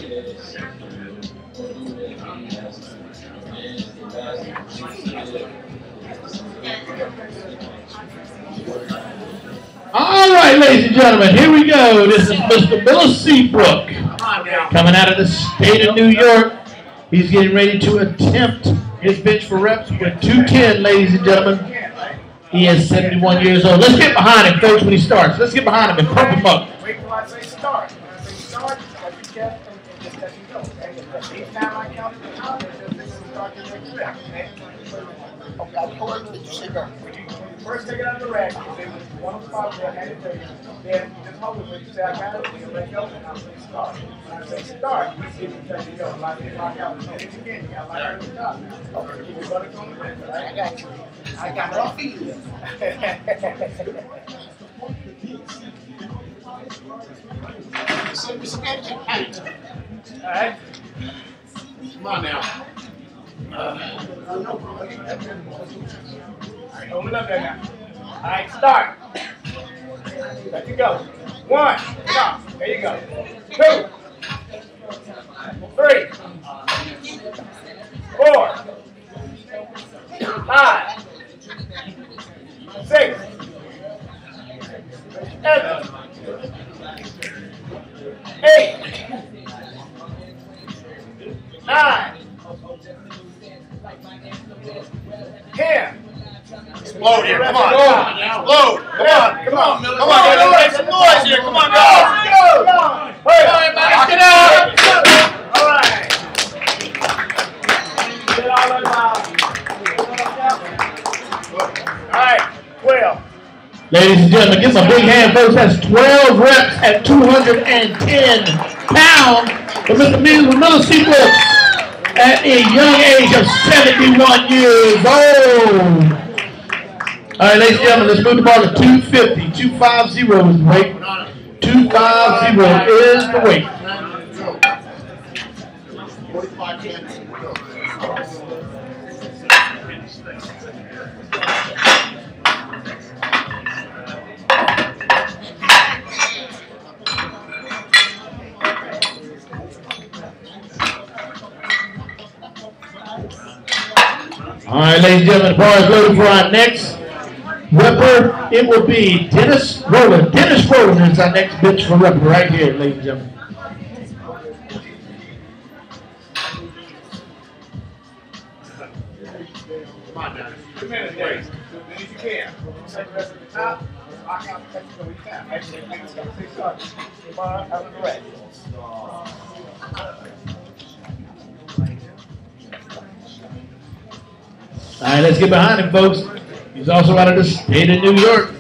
All right, ladies and gentlemen, here we go. This is Mr. Miller Seabrook coming out of the state of New York. He's getting ready to attempt his bench for reps with 210, ladies and gentlemen. He is 71 years old. Let's get behind him, folks, when he starts. Let's get behind him and pump him up. Wait till I say start. When I say start, let your chest and just let you go. Okay? Each time I count it down, just start your next rep. Okay? Okay, I'll pull it to the sugar. First, take it out of the rack. Then, one spot there, hand it to you. Then, just hold it when you say, I got it. You let go, and I'll say start. When I say start, you see if you let it go. Like it, lock out. Hit it again. You got to lock out the top. Okay, keep your butter coming in. I got you. I got it off you. All right. Come on now. Open up there now. All right, start. Let you go. 1, stop. There you go. 2, 3, 4, 5, 6, 7, 8, 9, 10. Explode here, come on. Explode. Come on, Miller. Come on, Miller. make some noise here. Come on, go. Hurry up, everybody. Get up. All right. Get all of them out. All right, 12. Ladies and gentlemen, give him a big hand, folks. That's 12 reps at 210 pounds for Mr. Miller Seabrook at a young age of 71 years old. All right, ladies and gentlemen, let's move the ball to 250. 250 is the weight. 250 is the weight. 45 minutes. All right, ladies and gentlemen, the bar is loaded for our next repper. It will be Dennis Rowland. Dennis Rowland is our next bench for repper right here, ladies and gentlemen. Come on now. 2 minutes, Dave. As many as you can. Take the rest at the top. Lock out the technical each time. Actually, I think it's going to say start. Come on, out of the rack. All right, let's get behind him, folks. He's also out of the state of New York,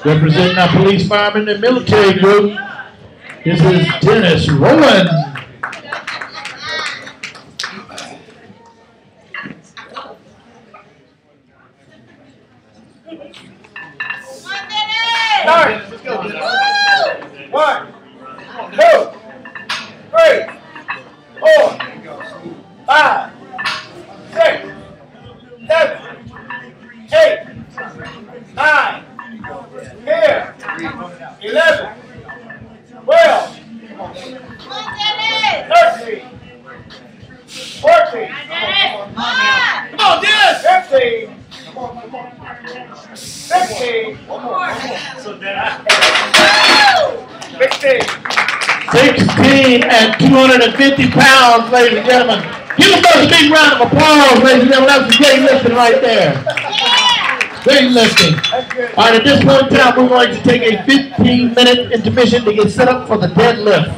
representing our police, firemen, and military group. This is Dennis Rowland. Start. Let's go. 1, 2, 3, 4, 5, 6, 7, 8, 9, 10, 11, 12, 13, 14, Come on, Dennis. 15, 16, 16 at 250 pounds, ladies and gentlemen. Give us a big round of applause, ladies and gentlemen. That was great lifting right there. Great lifting. All right, at this point in time, we're going to take a 15-minute intermission to get set up for the deadlift.